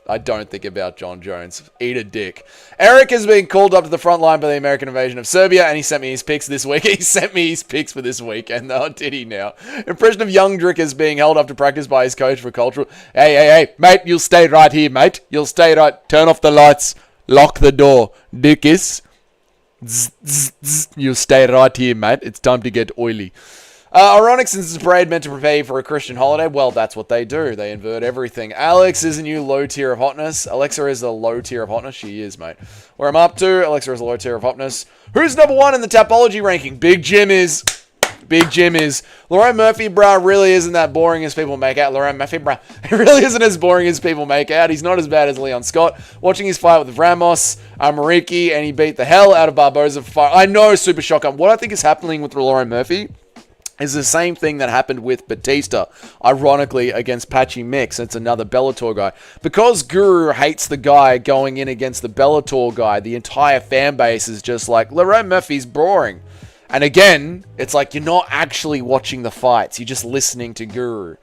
think about John Jones. Eat a dick. Eric has been called up to the front line by the American invasion of Serbia, and he sent me his picks this week. He sent me his picks for this weekend, though, did he now? Impression of young Drickers being held up to practice by his coach for cultural... Hey, mate, you'll stay right here, mate. You'll stay right... Turn off the lights. Lock the door. Dickies. You'll stay right here, mate. It's time to get oily. Ironic since it's a parade meant to prepare you for a Christian holiday. Well, that's what they do. They invert everything. Alex is a new low tier of hotness. Alexa is a low tier of hotness. She is, mate. Where I'm up to, Alexa is a low tier of hotness. Who's number one in the Tapology ranking? Big Jim is. Lerone Murphy, bruh, really isn't that boring as people make out. Lerone Murphy, bruh, he really isn't as boring as people make out. He's not as bad as Leon Scott. Watching his fight with Ramos, Mariki, and he beat the hell out of Barboza for fight. I know, Super Shocker. What I think is happening with Lerone Murphy is the same thing that happened with Batista, ironically, against Patchy Mix. It's another Bellator guy. Because Guru hates the guy going in against the Bellator guy, the entire fan base is just like, Lerone Murphy's boring. And again, it's like you're not actually watching the fights. You're just listening to Guru.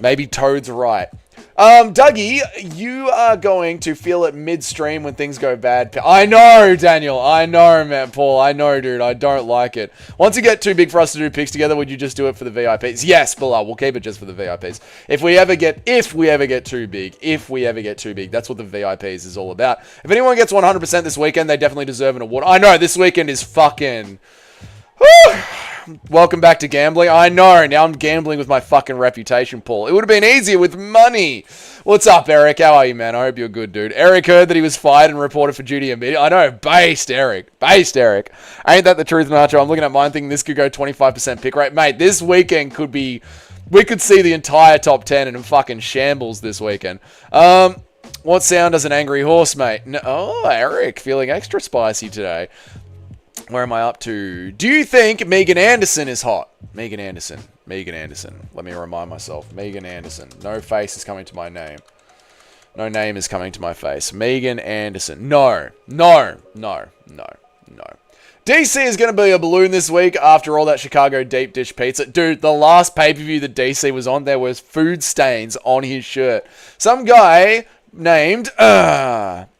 Maybe Toad's right. Dougie, you are going to feel it midstream when things go bad. I know, Daniel. I know, man. Paul. I know, dude. I don't like it. Once you get too big for us to do picks together, would you just do it for the VIPs? Yes, Bilal. We'll keep it just for the VIPs. If we ever get too big, that's what the VIPs is all about. If anyone gets 100% this weekend, they definitely deserve an award. I know, this weekend is fucking... Whew. Welcome back to gambling. I know, now I'm gambling with my fucking reputation, Paul. It would have been easier with money. What's up, Eric? How are you, man? I hope you're good, dude. Eric heard that he was fired and reported for duty immediately. I know, based Eric. Ain't that the truth, Nacho? I'm looking at mine thinking this could go 25% pick rate. Mate, this weekend could be... We could see the entire top 10 in fucking shambles this weekend. What sound does an angry horse make? No, oh, Eric, feeling extra spicy today. Where am I up to? Do you think Megan Anderson is hot? Megan Anderson. Let me remind myself. Megan Anderson. No face is coming to my name. No name is coming to my face. Megan Anderson. No. DC is going to be a balloon this week after all that Chicago deep dish pizza. Dude, the last pay-per-view that DC was on, there was food stains on his shirt. Some guy... named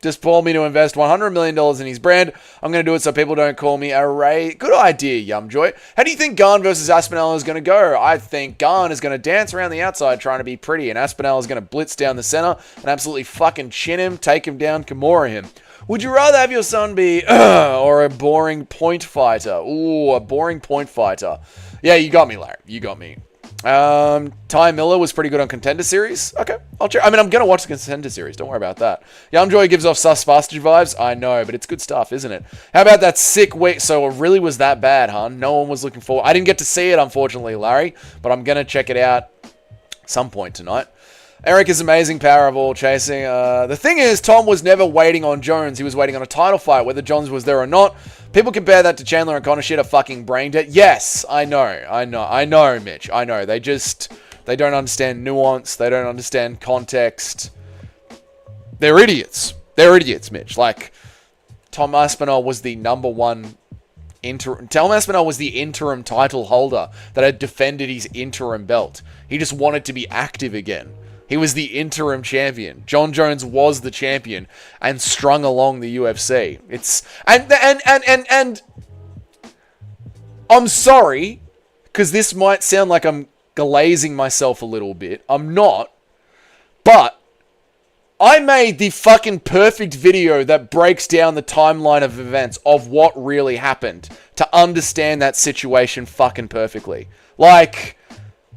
just told me to invest $100 million in his brand. I'm going to do it so people don't call me a Ray. Good idea, Yumjoy. How do you think Garn versus Aspinall is going to go? I think Garn is going to dance around the outside trying to be pretty, and Aspinall is going to blitz down the center and absolutely fucking chin him, take him down, Kimura him. Would you rather have your son be or a boring point fighter? Ooh, a boring point fighter. Yeah, you got me, Larry. You got me. Ty Miller was pretty good on Contender Series. Okay, I'll check. I mean, I'm going to watch the Contender Series. Don't worry about that. Yumjoy gives off sus fastage vibes. I know, but it's good stuff, isn't it? How about that sick week? So it really was that bad, huh? No one was looking forward. I didn't get to see it, unfortunately, Larry, but I'm going to check it out some point tonight. Eric is amazing power of all chasing. The thing is, Tom was never waiting on Jones. He was waiting on a title fight, whether Jones was there or not. People compare that to Chandler and Conor. Shit, a fucking brain dead. Yes, I know, Mitch. I know. They don't understand nuance. They don't understand context. They're idiots. They're idiots, Mitch. Like, Tom Aspinall was the number one Tom Aspinall was the interim title holder that had defended his interim belt. He just wanted to be active again. He was the interim champion. John Jones was the champion and strung along the UFC. And I'm sorry, because this might sound like I'm glazing myself a little bit. I'm not. But I made the fucking perfect video that breaks down the timeline of events of what really happened to understand that situation fucking perfectly. Like,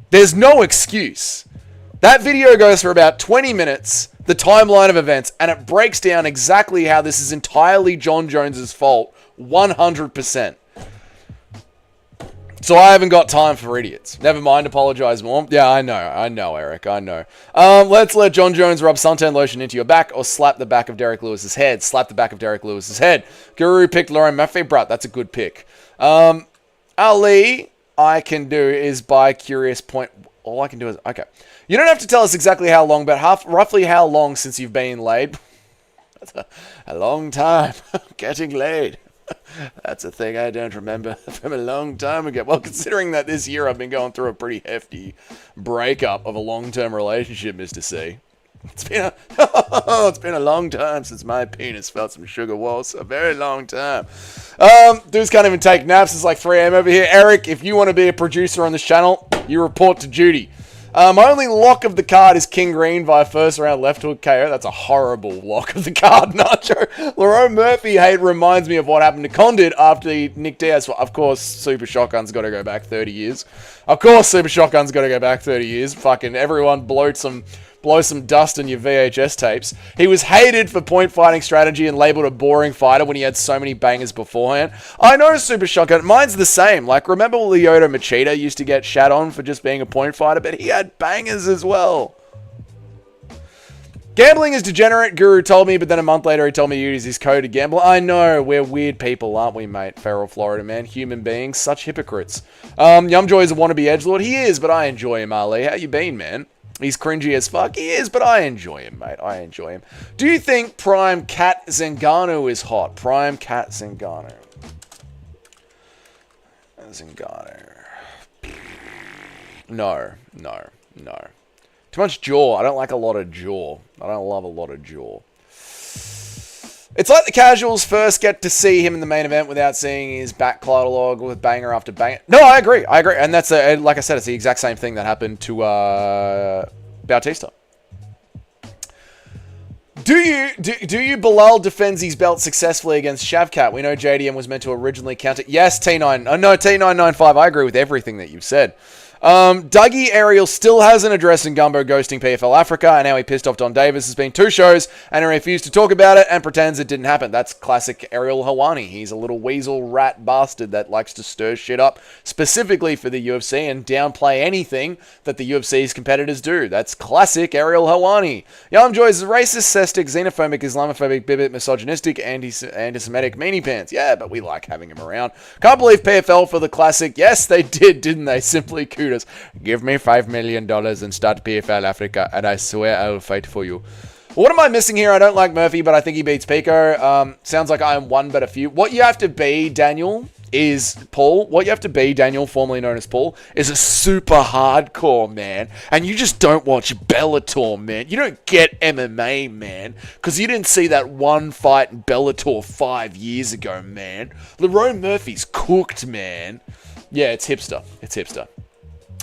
there's no excuse. That video goes for about 20 minutes, the timeline of events, and it breaks down exactly how this is entirely John Jones's fault, 100%. So I haven't got time for idiots. Never mind, apologize more. Yeah, I know, Eric, I know. Let's let John Jones rub suntan lotion into your back or slap the back of Derek Lewis's head. Slap the back of Derek Lewis's head. Guru picked Lauren Murphy. Bruh, that's a good pick. Ali, I can do is buy Curious Point. All I can do is... Okay. You don't have to tell us exactly how long, but roughly how long since you've been laid. That's a long time. Getting laid. That's a thing I don't remember from a long time ago. Well, considering that this year I've been going through a pretty hefty breakup of a long-term relationship, Mr. C. It's been a long time since my penis felt some sugar walls. A very long time. Dudes can't even take naps. It's like 3 a.m. over here. Eric, if you want to be a producer on this channel, you report to duty. My only lock of the card is King Green via first round left hook KO. That's a horrible lock of the card, Nacho. Lerone Murphy hate reminds me of what happened to Condit after Nick Diaz. Of course, Super Shotgun's got to go back 30 years. Of course, Super Shotgun's got to go back 30 years. Fucking everyone blow some dust in your VHS tapes. He was hated for point fighting strategy and labeled a boring fighter when he had so many bangers beforehand. I know Super Shotgun. Mine's the same. Like, remember Lyoto Machida used to get shat on for just being a point fighter, but he had bangers as well. Gambling is degenerate, Guru told me, but then a month later he told me to use his code to gamble. I know, we're weird people, aren't we, mate? Feral Florida, man. Human beings, such hypocrites. Yumjoy is a wannabe edgelord. He is, but I enjoy him, Ali. How you been, man? He's cringy as fuck. He is, but I enjoy him, mate. I enjoy him. Do you think Prime Cat Zingano is hot? Prime Cat Zingano. No. Too much jaw. I don't like a lot of jaw. I don't love a lot of jaw. It's like the casuals first get to see him in the main event without seeing his back catalogue with banger after banger. No, I agree. And that's, like I said, it's the exact same thing that happened to Bautista. Do you Bilal defends his belt successfully against Shavkat? We know JDM was meant to originally counter. Yes, T9. Oh, no, T995. I agree with everything that you've said. Dougie Ariel still hasn't addressed Ngumbo ghosting PFL Africa, and how he pissed off Don Davis. Has been 2 shows, and he refused to talk about it and pretends it didn't happen. That's classic Ariel Hawani. He's a little weasel rat bastard that likes to stir shit up, specifically for the UFC, and downplay anything that the UFC's competitors do. That's classic Ariel Hawani. Yamjoy is racist, cystic, xenophobic, Islamophobic, bigot, misogynistic, anti-Semitic meanie pants. Yeah, but we like having him around. Can't believe PFL for the classic. Yes, they did, didn't they? Simply kudos. Give me $5 million and start PFL Africa, and I swear I will fight for you. What am I missing here? I don't like Murphy, but I think he beats Pico. Sounds like I am one but a few. What you have to be, Daniel, is Paul. What you have to be, Daniel, formerly known as Paul, is a super hardcore man. And you just don't watch Bellator, man. You don't get MMA, man. Because you didn't see that one fight in Bellator 5 years ago, man. Lerone Murphy's cooked, man. Yeah, it's hipster. It's hipster.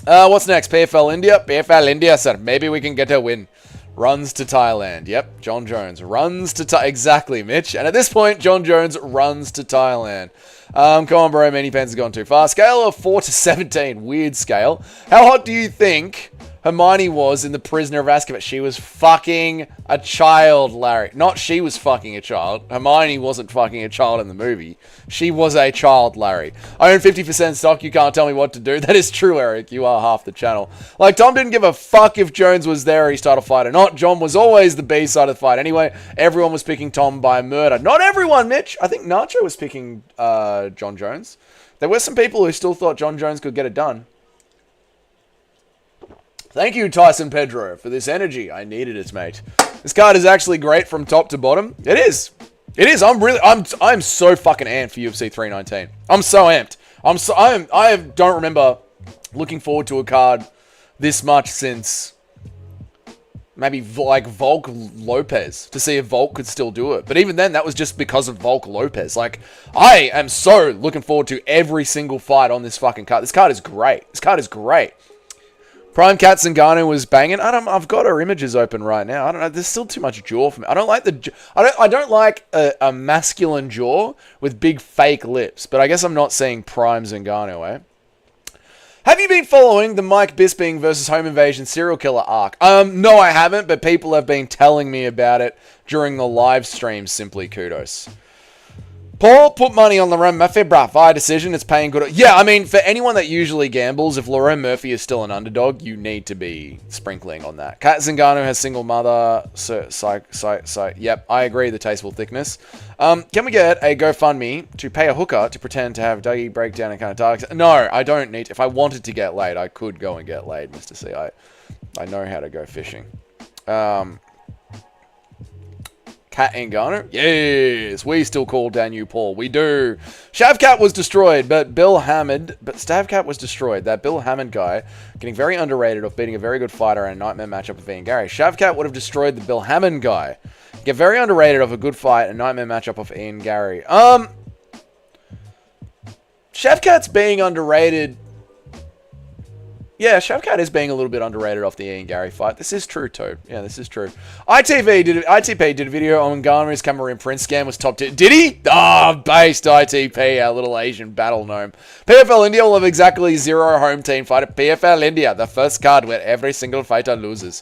What's next? PFL India? PFL India, sir. Maybe we can get a win. Runs to Thailand. Yep, John Jones runs to Thailand. Exactly, Mitch. And at this point, John Jones runs to Thailand. Come on, bro. Many pants has gone too far. Scale of 4 to 17. Weird scale. How hot do you think Hermione was in The Prisoner of Azkaban. She was fucking a child, Larry. Not she was fucking a child. Hermione wasn't fucking a child in the movie. She was a child, Larry. I own 50% stock. You can't tell me what to do. That is true, Eric. You are half the channel. Like, Tom didn't give a fuck if Jones was there, his title fight or not. John was always the B side of the fight. Anyway, everyone was picking Tom by murder. Not everyone, Mitch. I think Nacho was picking John Jones. There were some people who still thought John Jones could get it done. Thank you, Tyson Pedro, for this energy. I needed it, mate. This card is actually great from top to bottom. It is. It is. I'm so fucking amped for UFC 319. I'm so amped. I don't remember looking forward to a card this much since maybe like Volk Lopez, to see if Volk could still do it. But even then, that was just because of Volk Lopez. Like, I am so looking forward to every single fight on this fucking card. This card is great. This card is great. Prime Kat Zingano was banging. I've got her images open right now. I don't know. There's still too much jaw for me. I don't like I don't like a masculine jaw with big fake lips. But I guess I'm not seeing Prime Zingano, eh? Have you been following the Mike Bisping versus Home Invasion serial killer arc? No, I haven't. But people have been telling me about it during the live stream. Simply kudos. Paul, put money on Lerone Murphy, bruh. Via decision, it's paying good. Yeah, I mean, for anyone that usually gambles, if Lerone Murphy is still an underdog, you need to be sprinkling on that. Kat Zingano has single mother. Yep, I agree, the tasteful thickness. Can we get a GoFundMe to pay a hooker to pretend to have Dougie break down and kind of dark? No, I don't need to. If I wanted to get laid, I could go and get laid, Mr. C. I know how to go fishing. Kat Ngannou? Yes, we still call Daniel Paul. We do. Shavkat was destroyed, but Stavkat was destroyed. That Bill Hammond guy getting very underrated of beating a very good fighter in a nightmare matchup with Ian Gary. Shavkat would have destroyed the Bill Hammond guy. Get very underrated of a good fight and nightmare matchup of Ian Gary. Shavkat's being underrated. Yeah, Shavkat is being a little bit underrated off the Ian Gary fight. This is true, too. Yeah, this is true. ITP did a video on Ghana's Cameroon Prince scam was top 10. Did he? Based ITP, our little Asian battle gnome. PFL India will have exactly 0 home team fighter. PFL India, the first card where every single fighter loses.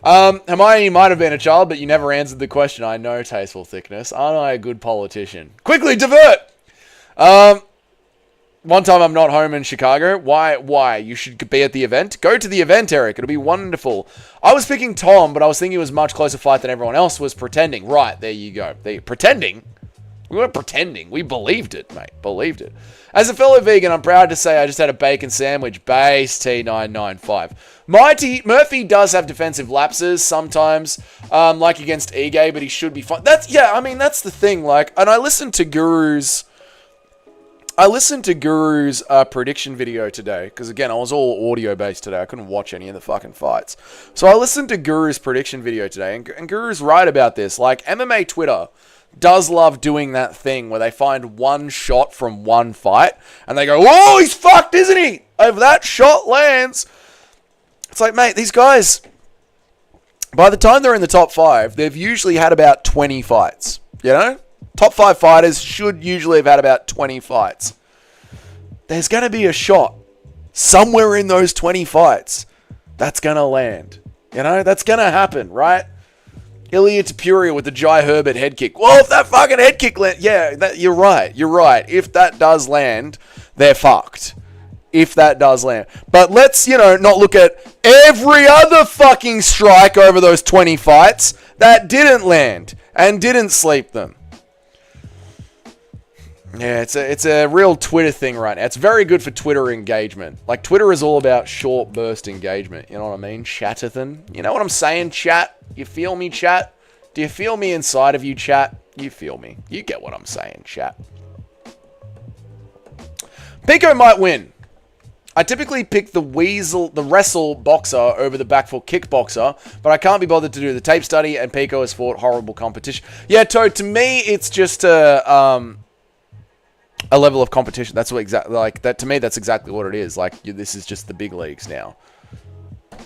Hermione might have been a child, but you never answered the question. I know, tasteful thickness. Aren't I a good politician? Quickly, divert! One time I'm not home in Chicago. Why? You should be at the event. Go to the event, Eric. It'll be wonderful. I was picking Tom, but I was thinking it was a much closer fight than everyone else was pretending. Right, there you go. Pretending? We weren't pretending. We believed it, mate. Believed it. As a fellow vegan, I'm proud to say I just had a bacon sandwich. Base T995. Murphy does have defensive lapses sometimes, like against Ige, but he should be fine. That's the thing. Like, and I listened to Guru's prediction video today, because again, I was all audio based today. I couldn't watch any of the fucking fights. So I listened to Guru's prediction video today, and Guru's right about this. Like, MMA Twitter does love doing that thing where they find one shot from one fight, and they go, "Oh, he's fucked, isn't he? If that shot lands." It's like, mate, these guys, by the time they're in the top 5, they've usually had about 20 fights, you know? Top 5 fighters should usually have had about 20 fights. There's going to be a shot somewhere in those 20 fights that's going to land. You know, that's going to happen, right? Ilya Tapuria with the Jai Herbert head kick. Well, if that fucking head kick lands, you're right. You're right. If that does land, they're fucked. If that does land. But let's, not look at every other fucking strike over those 20 fights that didn't land and didn't sleep them. Yeah, it's a real Twitter thing right now. It's very good for Twitter engagement. Like, Twitter is all about short burst engagement. You know what I mean? Chatathan. You know what I'm saying, chat? You feel me, chat? Do you feel me inside of you, chat? You feel me. You get what I'm saying, chat. Pico might win. I typically pick the wrestle boxer over the back foot kickboxer, but I can't be bothered to do the tape study, and Pico has fought horrible competition. Yeah, Toad, to me, it's just a level of competition. That's what exactly, like, that to me, that's exactly what it is. Like, this is just the big leagues now.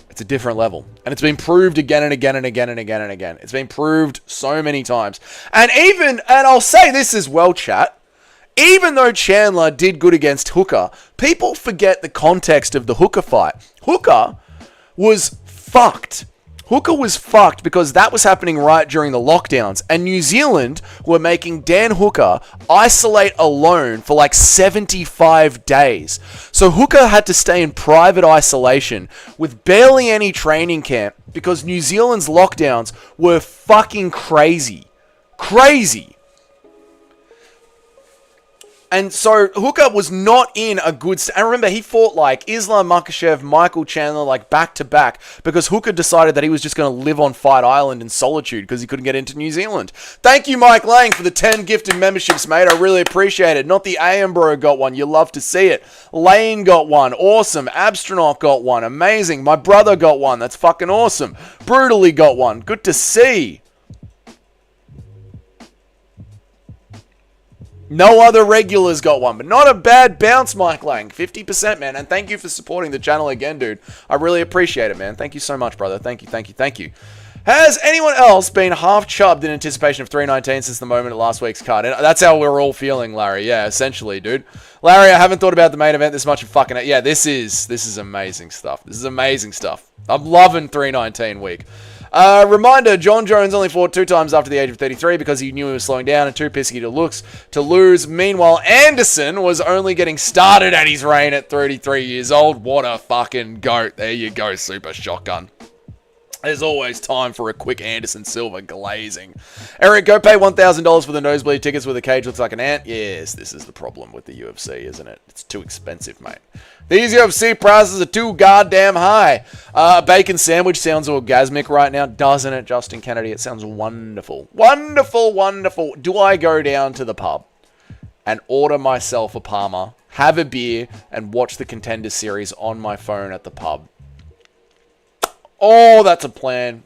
It's a different level. And it's been proved again and again and again and again and again. It's been proved so many times. And I'll say this as well, chat. Even though Chandler did good against Hooker, people forget the context of the Hooker fight. Hooker was fucked. Hooker was fucked because that was happening right during the lockdowns, and New Zealand were making Dan Hooker isolate alone for like 75 days. So Hooker had to stay in private isolation with barely any training camp because New Zealand's lockdowns were fucking crazy. Crazy. And so Hooker was not in a good and remember, he fought like Islam Makhachev, Michael Chandler, like back to back, because Hooker decided that he was just going to live on Fight Island in solitude because he couldn't get into New Zealand. Thank you, Mike Lang, for the 10 gifted memberships, mate. I really appreciate it. Not the AM Bro got one. You love to see it. Lane got one. Awesome. Abstronaut got one. Amazing. My brother got one. That's fucking awesome. Brutally got one. Good to see. No other regulars got one, but not a bad bounce, Mike Lang. 50%, man. And thank you for supporting the channel again, dude. I really appreciate it, man. Thank you so much, brother. Thank you, thank you, thank you. Has anyone else been half chubbed in anticipation of 319 since the moment of last week's card? And that's how we're all feeling, Larry. Yeah, essentially, dude. Larry, I haven't thought about the main event this much in fucking... Yeah, this is amazing stuff. This is amazing stuff. I'm loving 319 week. Reminder, John Jones only fought 2 times after the age of 33 because he knew he was slowing down and too pissy to lose. Meanwhile, Anderson was only getting started at his reign at 33 years old. What a fucking goat. There you go, Super Shotgun. There's always time for a quick Anderson Silva glazing. Eric, go pay $1,000 for the nosebleed tickets where the cage looks like an ant. Yes, this is the problem with the UFC, isn't it? It's too expensive, mate. These UFC prices are too goddamn high. Bacon sandwich sounds orgasmic right now, doesn't it, Justin Kennedy? It sounds wonderful. Wonderful, wonderful. Do I go down to the pub and order myself a Parma, have a beer, and watch the Contender Series on my phone at the pub? Oh, that's a plan.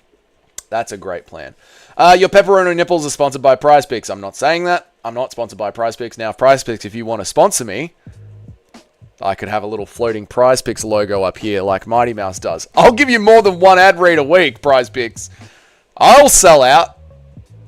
That's a great plan. Your pepperoni nipples are sponsored by PrizePicks. I'm not saying that. I'm not sponsored by PrizePicks. Now, PrizePicks, if you want to sponsor me, I could have a little floating PrizePicks logo up here like Mighty Mouse does. I'll give you more than one ad read a week, PrizePicks. I'll sell out.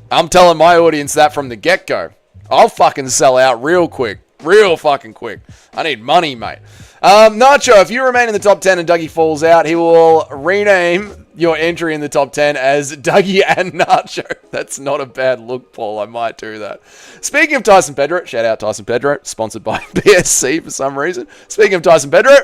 I'm telling my audience that from the get-go. I'll fucking sell out real quick. Real fucking quick. I need money, mate. Nacho, if you remain in the top 10 and Dougie falls out, he will rename your entry in the top 10 as Dougie and Nacho. That's not a bad look, Paul. I might do that. Speaking of Tyson Pedro, shout out Tyson Pedro, sponsored by BSC for some reason. Speaking of Tyson Pedro,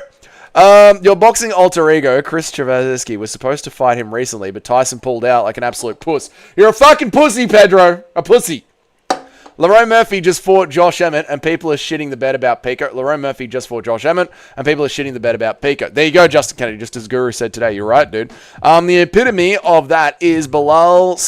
your boxing alter ego, Chris Chavazesky, was supposed to fight him recently, but Tyson pulled out like an absolute puss. You're a fucking pussy, Pedro. A pussy. Lerone Murphy just fought Josh Emmett, and people are shitting the bed about Pico. Lerone Murphy just fought Josh Emmett, and people are shitting the bed about Pico. There you go, Justin Kennedy, just as Guru said today. You're right, dude. The epitome of that is Bilal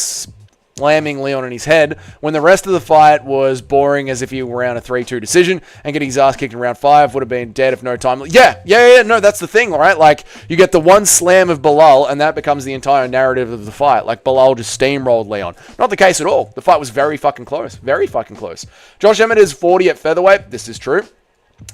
slamming Leon in his head when the rest of the fight was boring as if he were around a 3-2 decision, and getting his ass kicked in round 5 would have been dead if no time. Yeah, no, that's the thing, right? Like, you get the one slam of Bilal, and that becomes the entire narrative of the fight. Like, Bilal just steamrolled Leon. Not the case at all. The fight was very fucking close. Very fucking close. Josh Emmett is 40 at featherweight. This is true.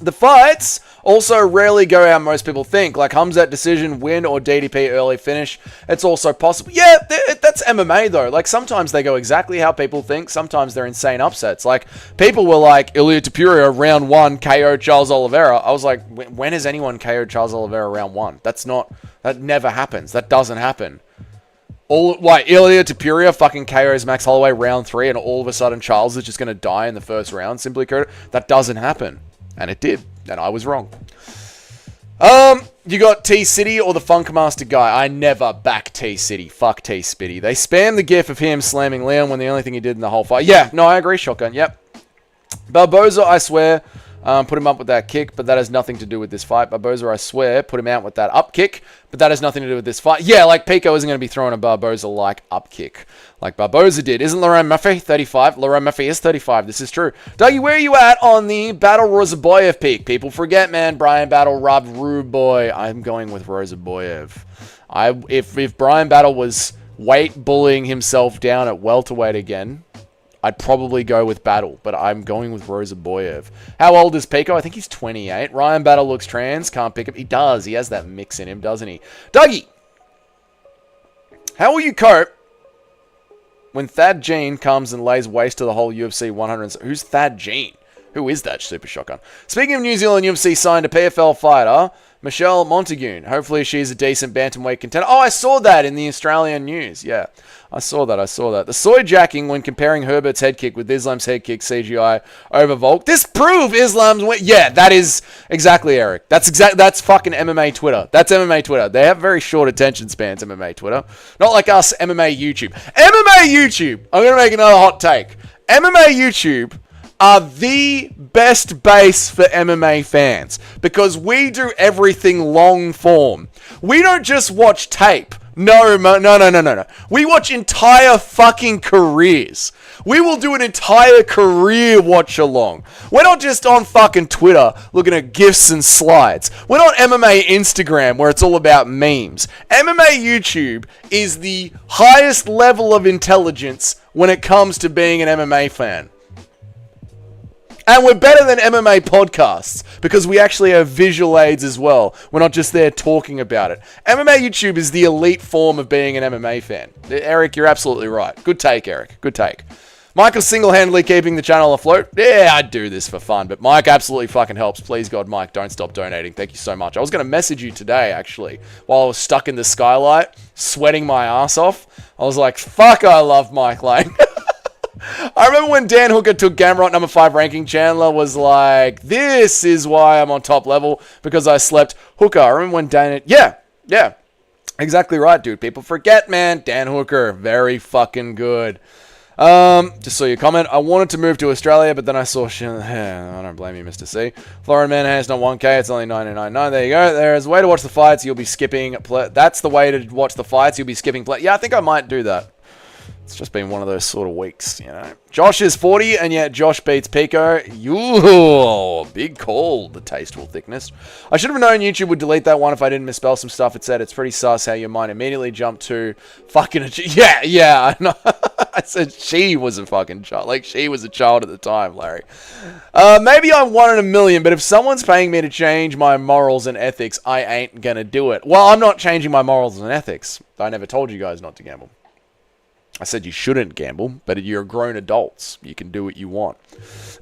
The fights also rarely go how most people think. Like Hamzat decision, win, or DDP early finish. It's also possible. Yeah, that's MMA though. Like sometimes they go exactly how people think. Sometimes they're insane upsets. Like people were like, Ilia Topuria round 1 KO Charles Oliveira. I was like, when has anyone KO'd Charles Oliveira round 1? That never happens. That doesn't happen. Ilia Topuria fucking KOs Max Holloway round 3 and all of a sudden Charles is just going to die in the first round simply KO? That doesn't happen. And it did. And I was wrong. You got T-City or the Funkmaster guy. I never back T-City. Fuck T-Spitty. They spam the gif of him slamming Leon when the only thing he did in the whole fight. Yeah, no, I agree, Shotgun. Yep. Barboza, I swear, put him up with that kick, but that has nothing to do with this fight. Barboza, I swear, put him out with that up kick, but that has nothing to do with this fight. Yeah, like Pico isn't going to be throwing a Barboza-like up kick like Barboza did. Isn't Lerone Murphy 35? Lerone Murphy is 35. This is true. Dougie, where are you at on the Battle Rozaboyev peak? People forget, man. Brian Battle robbed Ruboy. I'm going with Rozaboyev. If Brian Battle was weight bullying himself down at welterweight again, I'd probably go with Battle, but I'm going with Rozaboyev. How old is Pico? I think he's 28. Ryan Battle looks trans. Can't pick him. He does. He has that mix in him, doesn't he? Dougie, how will you cope when Thad Jean comes and lays waste to the whole UFC 100? Who's Thad Jean? Who is that Super Shotgun? Speaking of New Zealand, UFC signed a PFL fighter, Michelle Montague. Hopefully she's a decent bantamweight contender. Oh, I saw that in the Australian news. Yeah, I saw that. The soy jacking when comparing Herbert's head kick with Islam's head kick CGI over Volk. Disprove Islam's win. Yeah, that is exactly, Eric. That's fucking MMA Twitter. That's MMA Twitter. They have very short attention spans, MMA Twitter. Not like us, MMA YouTube. MMA YouTube! I'm going to make another hot take. MMA YouTube are the best base for MMA fans because we do everything long form. We don't just watch tape. No. We watch entire fucking careers. We will do an entire career watch along. We're not just on fucking Twitter looking at GIFs and slides. We're not MMA Instagram where it's all about memes. MMA YouTube is the highest level of intelligence when it comes to being an MMA fan. And we're better than MMA podcasts because we actually have visual aids as well. We're not just there talking about it. MMA YouTube is the elite form of being an MMA fan. Eric, you're absolutely right. Good take, Eric. Good take. Michael's single-handedly keeping the channel afloat. Yeah, I do this for fun, but Mike absolutely fucking helps. Please, God, Mike, don't stop donating. Thank you so much. I was going to message you today, actually, while I was stuck in the skylight, sweating my ass off. I was like, fuck, I love Mike Lang. I remember when Dan Hooker took Gamrot number 5 ranking, Chandler was like, this is why I'm on top level, because I slept. Hooker, I remember when Dan... Yeah. Exactly right, dude. People forget, man. Dan Hooker, very fucking good. Just saw your comment. I wanted to move to Australia, but then I saw shit. I don't blame you, Mr. C. Florida man has not 1K. It's only 999. There you go. There's a way to watch the fights. You'll be skipping. That's the way to watch the fights. You'll be skipping. Yeah, I think I might do that. It's just been one of those sort of weeks, you know. Josh is 40, and yet Josh beats Pico. Yoo, big call, the tasteful thickness. I should have known YouTube would delete that one if I didn't misspell some stuff. It said it's pretty sus how your mind immediately jumped to fucking... Yeah, I know. I said she was a fucking child. Like, she was a child at the time, Larry. Maybe I'm 1 in a million, but if someone's paying me to change my morals and ethics, I ain't gonna do it. Well, I'm not changing my morals and ethics. I never told you guys not to gamble. I said you shouldn't gamble, but you're grown adults. You can do what you want.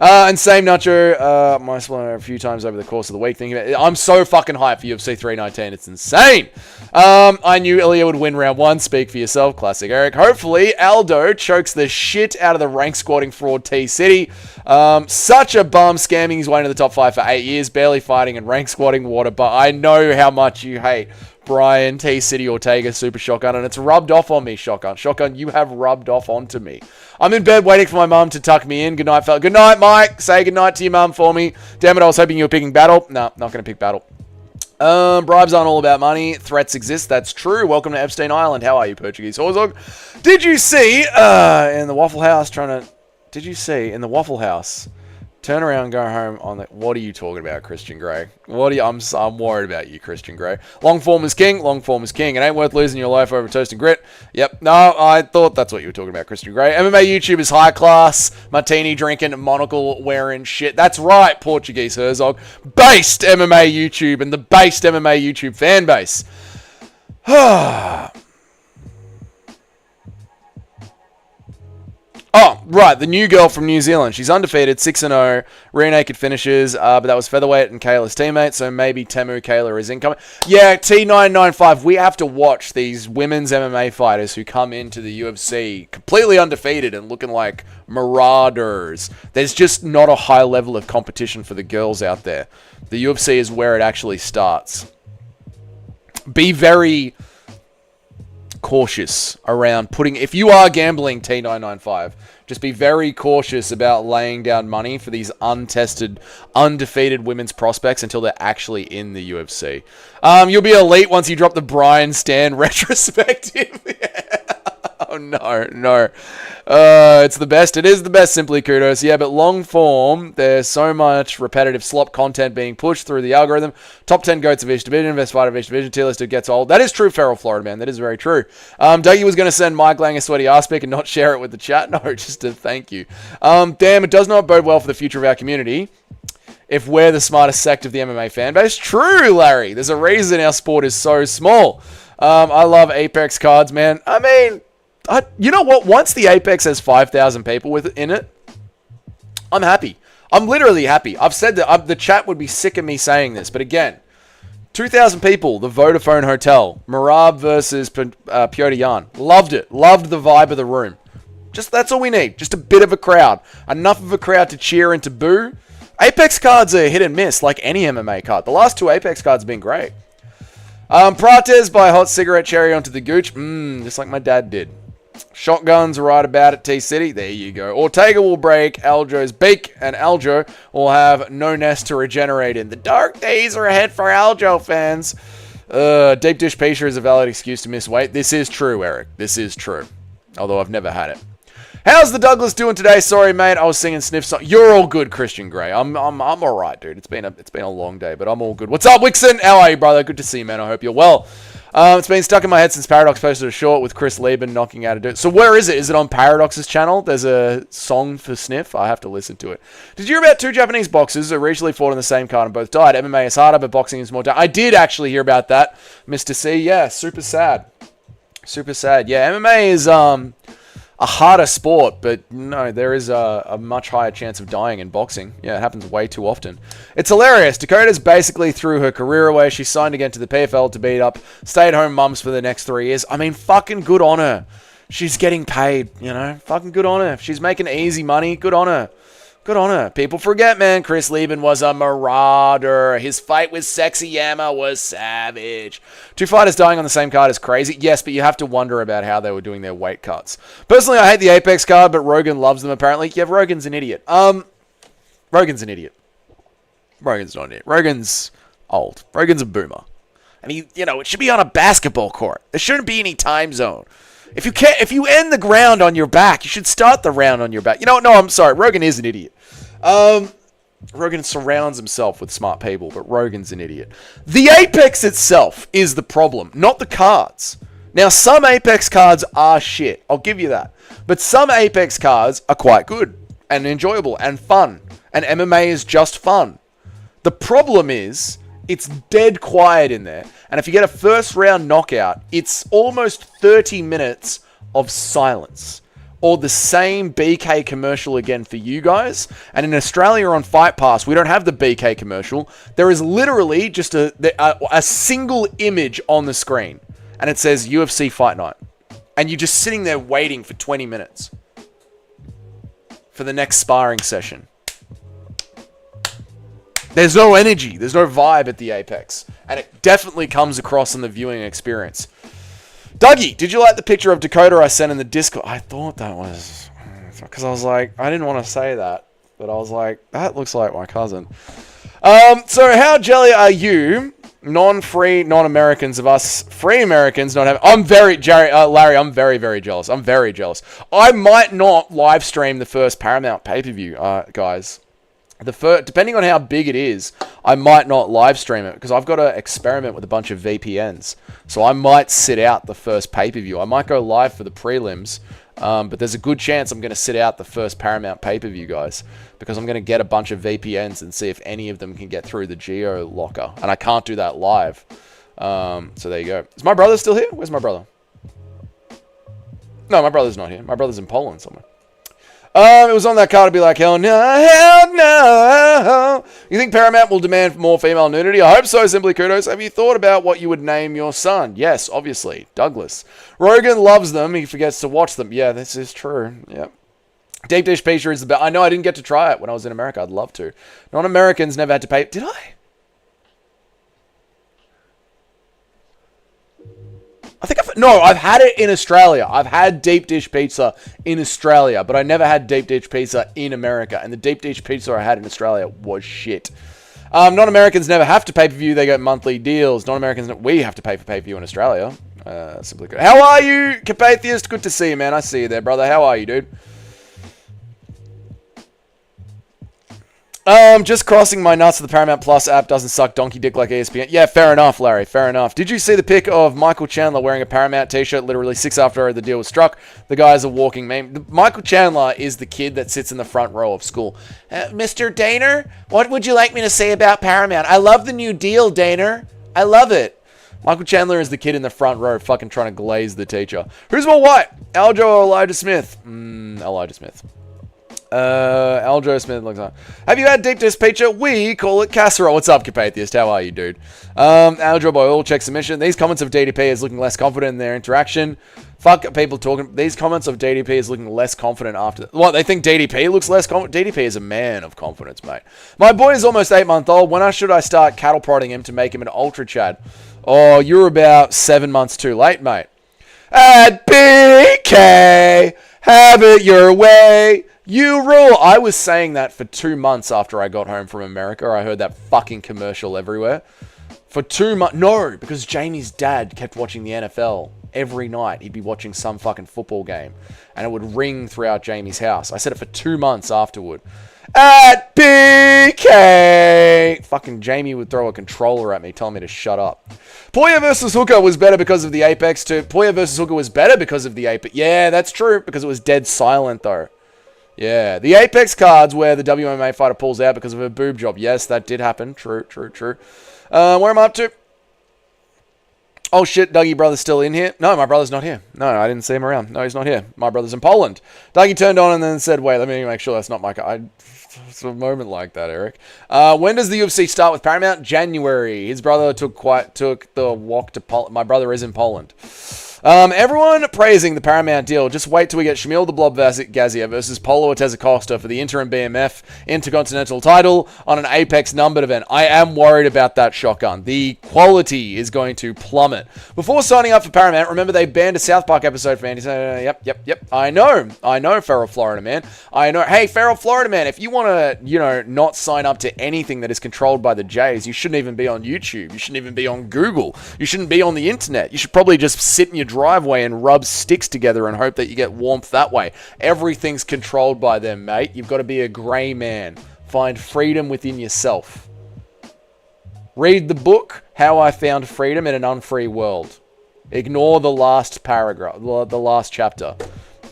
And same Nacho, my split a few times over the course of the week. Thinking about it. I'm so fucking hyped for UFC 319. It's insane. I knew Ilya would win round 1. Speak for yourself. Classic Eric. Hopefully, Aldo chokes the shit out of the rank squatting fraud T-City. Such a bum scamming his way into the top 5 for 8 years. Barely fighting and rank squatting water. But I know how much you hate Brian, T-City, Ortega, Super Shotgun, and it's rubbed off on me, Shotgun. Shotgun, you have rubbed off onto me. I'm in bed waiting for my mum to tuck me in. Good night, fella. Good night, Mike. Say good night to your mum for me. Damn it, I was hoping you were picking Battle. No, not going to pick Battle. Bribes aren't all about money. Threats exist. That's true. Welcome to Epstein Island. How are you, Portuguese Horzog? Did you see in the Waffle House Did you see in the Waffle House... Turn around, go home on the... What are you talking about, Christian Grey? I'm worried about you, Christian Grey. Long form is king. Long form is king. It ain't worth losing your life over toast and grit. Yep. No, I thought that's what you were talking about, Christian Grey. MMA YouTube is high class. Martini drinking, monocle wearing shit. That's right, Portuguese Herzog. Based MMA YouTube and the based MMA YouTube fan base. Oh, right, the new girl from New Zealand. She's undefeated, 6-0, rear naked finishes, but that was featherweight and Kayla's teammate, so maybe Temu Kayla is incoming. Yeah, T995, we have to watch these women's MMA fighters who come into the UFC completely undefeated and looking like marauders. There's just not a high level of competition for the girls out there. The UFC is where it actually starts. Be very cautious around putting... If you are gambling, T995, just be very cautious about laying down money for these untested, undefeated women's prospects until they're actually in the UFC. You'll be elite once you drop the Brian Stan retrospective. Oh, no. It's the best. It is the best, simply kudos. Yeah, but long form, there's so much repetitive slop content being pushed through the algorithm. Top 10 goats of each division, best fighter of each division, tier list, it gets old. That is true, Feral Florida, man. That is very true. Dougie was going to send Mike Lang a sweaty ass pic and not share it with the chat. No, just a thank you. Damn, it does not bode well for the future of our community if we're the smartest sect of the MMA fan base. True, Larry. There's a reason our sport is so small. I love Apex cards, man. I mean... you know what? Once the Apex has 5,000 people in it, I'm happy. I'm literally happy. I've said that the chat would be sick of me saying this, but again, 2,000 people, the Vodafone Hotel, Marab versus Piotr Jan. Loved it. Loved the vibe of the room. Just that's all we need. Just a bit of a crowd. Enough of a crowd to cheer and to boo. Apex cards are hit and miss, like any MMA card. The last 2 Apex cards have been great. Prates by Hot Cigarette Cherry onto the Gooch. Just like my dad did. Shotguns right about at T-City. There you go. Ortega will break Aljo's beak, and Aljo will have no nest to regenerate in. The dark days are ahead for Aljo fans. Deep dish pizza is a valid excuse to miss weight. This is true, Eric. This is true. Although I've never had it. How's the Douglas doing today? Sorry, mate. I was singing Sniff song. You're all good, Christian Grey. I'm all right, dude. It's been a long day, but I'm all good. What's up, Wixon? How are you, brother? Good to see you, man. I hope you're well. It's been stuck in my head since Paradox posted a short with Chris Lieben knocking out a dude. So where is it? Is it on Paradox's channel? There's a song for Sniff. I have to listen to it. Did you hear about 2 Japanese boxers who originally fought on the same card and both died? MMA is harder, but boxing is more down. I did actually hear about that, Mr. C. Yeah, super sad. Super sad. Yeah, MMA is a harder sport, but no, there is a much higher chance of dying in boxing. Yeah, it happens way too often. It's hilarious. Dakota's basically threw her career away. She signed again to the PFL to beat up stay-at-home mums for the next 3 years. I mean, fucking good on her. She's getting paid, you know? Fucking good on her. If she's making easy money, good on her. Good on her. People forget, man. Chris Lieben was a marauder. His fight with Sexy Yama was savage. 2 fighters dying on the same card is crazy. Yes, but you have to wonder about how they were doing their weight cuts. Personally, I hate the Apex card, but Rogan loves them apparently. Yeah, Rogan's an idiot. Rogan's an idiot. Rogan's not an idiot. Rogan's old. Rogan's a boomer. And it should be on a basketball court. There shouldn't be any time zone. If you end the round on your back, you should start the round on your back. No, I'm sorry. Rogan is an idiot. Rogan surrounds himself with smart people, but Rogan's an idiot. The Apex itself is the problem, not the cards. Now, some Apex cards are shit. I'll give you that. But some Apex cards are quite good and enjoyable and fun. And MMA is just fun. The problem is, it's dead quiet in there. And if you get a first round knockout, it's almost 30 minutes of silence. Or the same BK commercial again for you guys. And in Australia on Fight Pass, we don't have the BK commercial. There is literally just a single image on the screen. And it says UFC Fight Night. And you're just sitting there waiting for 20 minutes. For the next sparring session. There's no energy. There's no vibe at the Apex. And it definitely comes across in the viewing experience. Dougie, did you like the picture of Dakota I sent in the Discord? I thought that was... Because I was like, I didn't want to say that. But I was like, that looks like my cousin. So how jelly are you, non-free, non-Americans, of us free Americans not having... Larry, I'm very, very jealous. I'm very jealous. I might not live stream the first Paramount pay-per-view, guys. Depending on how big it is, I might not live stream it because I've got to experiment with a bunch of VPNs. So I might sit out the first pay-per-view. I might go live for the prelims, but there's a good chance I'm going to sit out the first Paramount pay-per-view, guys, because I'm going to get a bunch of VPNs and see if any of them can get through the geo locker, and I can't do that live. So there you go. Is my brother still here? Where's my brother? No, my brother's not here. My brother's in Poland somewhere. It was on that card to be like, hell no, hell no. You think Paramount will demand more female nudity? I hope so, Simply Kudos. Have you thought about what you would name your son? Yes, obviously. Douglas. Rogan loves them. He forgets to watch them. Yeah, this is true. Yeah. Deep Dish Pizza is the best. I know I didn't get to try it when I was in America. I'd love to. Non-Americans never had to pay. Did I? I've had it in Australia. I've had deep dish pizza in Australia, but I never had deep dish pizza in America. And the deep dish pizza I had in Australia was shit. Non-Americans never have to pay-per-view. They get monthly deals. Non-Americans, we have to pay for pay-per-view in Australia. Simply good. How are you, Capatheist? Good to see you, man. I see you there, brother. How are you, dude? Just crossing my nuts. The Paramount Plus app doesn't suck donkey dick like ESPN. Yeah, fair enough, Larry. Fair enough. Did you see the pic of Michael Chandler wearing a Paramount t-shirt literally 6 after the deal was struck? The guy's a walking meme. Michael Chandler is the kid that sits in the front row of school. Mr. Daner, what would you like me to say about Paramount? I love the new deal, Daner. I love it. Michael Chandler is the kid in the front row fucking trying to glaze the teacher. Who's more white? Aljo or Elijah Smith? Elijah Smith. Aljo Smith looks like. Have you had deep dish pizza? We call it casserole. What's up, Capatheist? How are you, dude? Aljo by all check submission. These comments of DDP is looking less confident in their interaction. Fuck people talking. These comments of DDP is looking less confident after. What, they think DDP looks less confident? DDP is a man of confidence, mate. My boy is almost 8 months old. When should I start cattle prodding him to make him an ultra chad? Oh, you're about 7 months too late, mate. At BK, have it your way. You rule. I was saying that for 2 months after I got home from America. I heard that fucking commercial everywhere. For 2 months. No, because Jamie's dad kept watching the NFL. Every night he'd be watching some fucking football game. And it would ring throughout Jamie's house. I said it for 2 months afterward. At BK. Fucking Jamie would throw a controller at me telling me to shut up. Poya versus Hooker was better because of the Apex too. Poya versus Hooker was better because of the Apex. Yeah, that's true. Because it was dead silent though. Yeah, the Apex cards where the WMA fighter pulls out because of a boob job. Yes, that did happen. True. Where am I up to? Oh shit, Dougie brother's still in here? No, my brother's not here. No, I didn't see him around. No, he's not here. My brother's in Poland. Dougie turned on and then said, wait, let me make sure that's not my car. It's a moment like that, Eric. When does the UFC start with Paramount? January. His brother took the walk to Poland. My brother is in Poland. Everyone praising the Paramount deal. Just wait till we get Shamil the Blob Gazia versus Polo Ortez Acosta for the interim BMF Intercontinental title on an Apex numbered event. I am worried about that, Shotgun. The quality is going to plummet. Before signing up for Paramount, remember they banned a South Park episode for Andy. Yep. I know, Feral Florida Man. I know. Hey, Feral Florida Man, if you want to, not sign up to anything that is controlled by the Jays, you shouldn't even be on YouTube. You shouldn't even be on Google. You shouldn't be on the internet. You should probably just sit in your driveway and rub sticks together and hope that you get warmth that way. Everything's controlled by them, mate. You've got to be a grey man. Find freedom within yourself. Read the book, How I Found Freedom in an Unfree World. Ignore the last paragraph, the last chapter.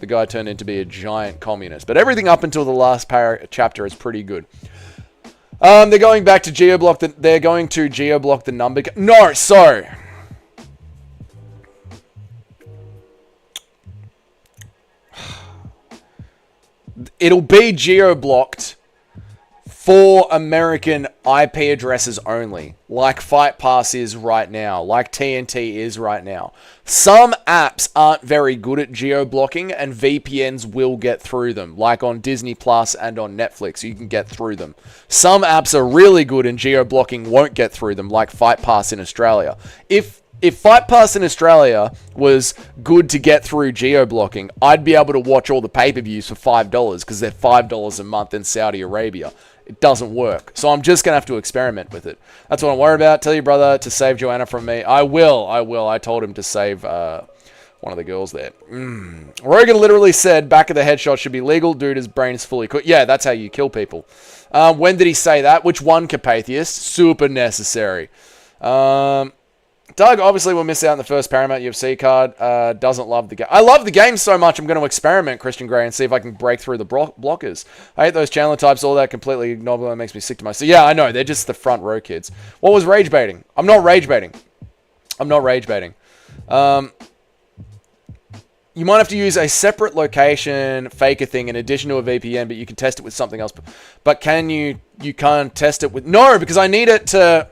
The guy turned into be a giant communist. But everything up until the last chapter is pretty good. They're going back to geoblock. They're going to geoblock the number. No, so... It'll be geo-blocked for American IP addresses only, like Fight Pass is right now, like TNT is right now. Some apps aren't very good at geo-blocking, and VPNs will get through them, like on Disney Plus and on Netflix, you can get through them. Some apps are really good and geo-blocking won't get through them, like Fight Pass in Australia. If Fight Pass in Australia was good to get through geo-blocking, I'd be able to watch all the pay-per-views for $5 because they're $5 a month in Saudi Arabia. It doesn't work. So I'm just going to have to experiment with it. That's what I'm worried about. Tell your brother to save Joanna from me. I will. I told him to save one of the girls there. Rogan literally said back of the headshot should be legal. Dude, his brain is fully cooked. Yeah, that's how you kill people. When did he say that? Which one, Capatheist? Super necessary. Doug obviously will miss out on the first Paramount UFC card. Doesn't love the game. I love the game so much, I'm going to experiment, Christian Grey, and see if I can break through the blockers. I hate those Chandler types, all that completely ignoble. That makes me sick to my... So yeah, I know. They're just the front row kids. What was rage baiting? I'm not rage baiting. You might have to use a separate location faker thing in addition to a VPN, but you can test it with something else. But can you can't test it with... No, because I need it to...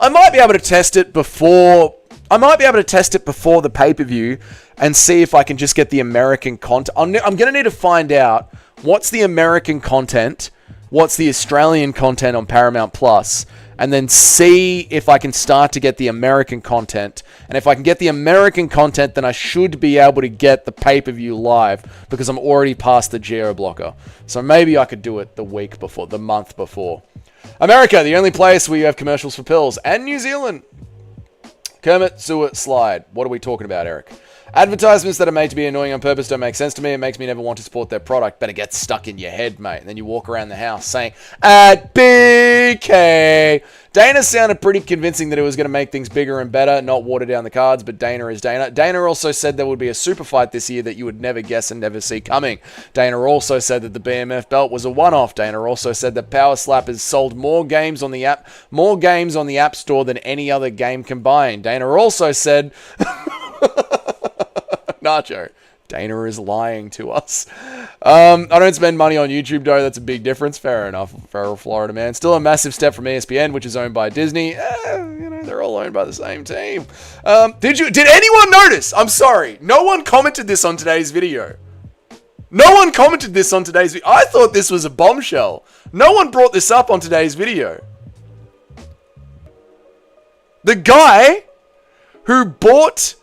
I might be able to test it before the pay-per-view and see if I can just get the American content. I'm going to need to find out what's the American content, what's the Australian content on Paramount Plus, and then see if I can start to get the American content. And if I can get the American content, then I should be able to get the pay-per-view live because I'm already past the geo-blocker. So maybe I could do it the month before. America, the only place where you have commercials for pills. And New Zealand. Kermit, Sewer, Slide. What are we talking about, Eric? Advertisements that are made to be annoying on purpose don't make sense to me. It makes me never want to support their product, but it gets stuck in your head, mate. And then you walk around the house saying, at BK. Dana sounded pretty convincing that it was going to make things bigger and better, not water down the cards, but Dana is Dana. Dana also said there would be a super fight this year that you would never guess and never see coming. Dana also said that the BMF belt was a one-off. Dana also said that Power Slap has sold more games on the App Store than any other game combined. Dana also said... Nacho. Dana is lying to us. I don't spend money on YouTube, though. That's a big difference. Fair enough. Feral Florida man. Still a massive step from ESPN, which is owned by Disney. They're all owned by the same team. Did anyone notice? I'm sorry. No one commented this on today's video. No one commented this on today's video. I thought this was a bombshell. No one brought this up on today's video. The guy who bought...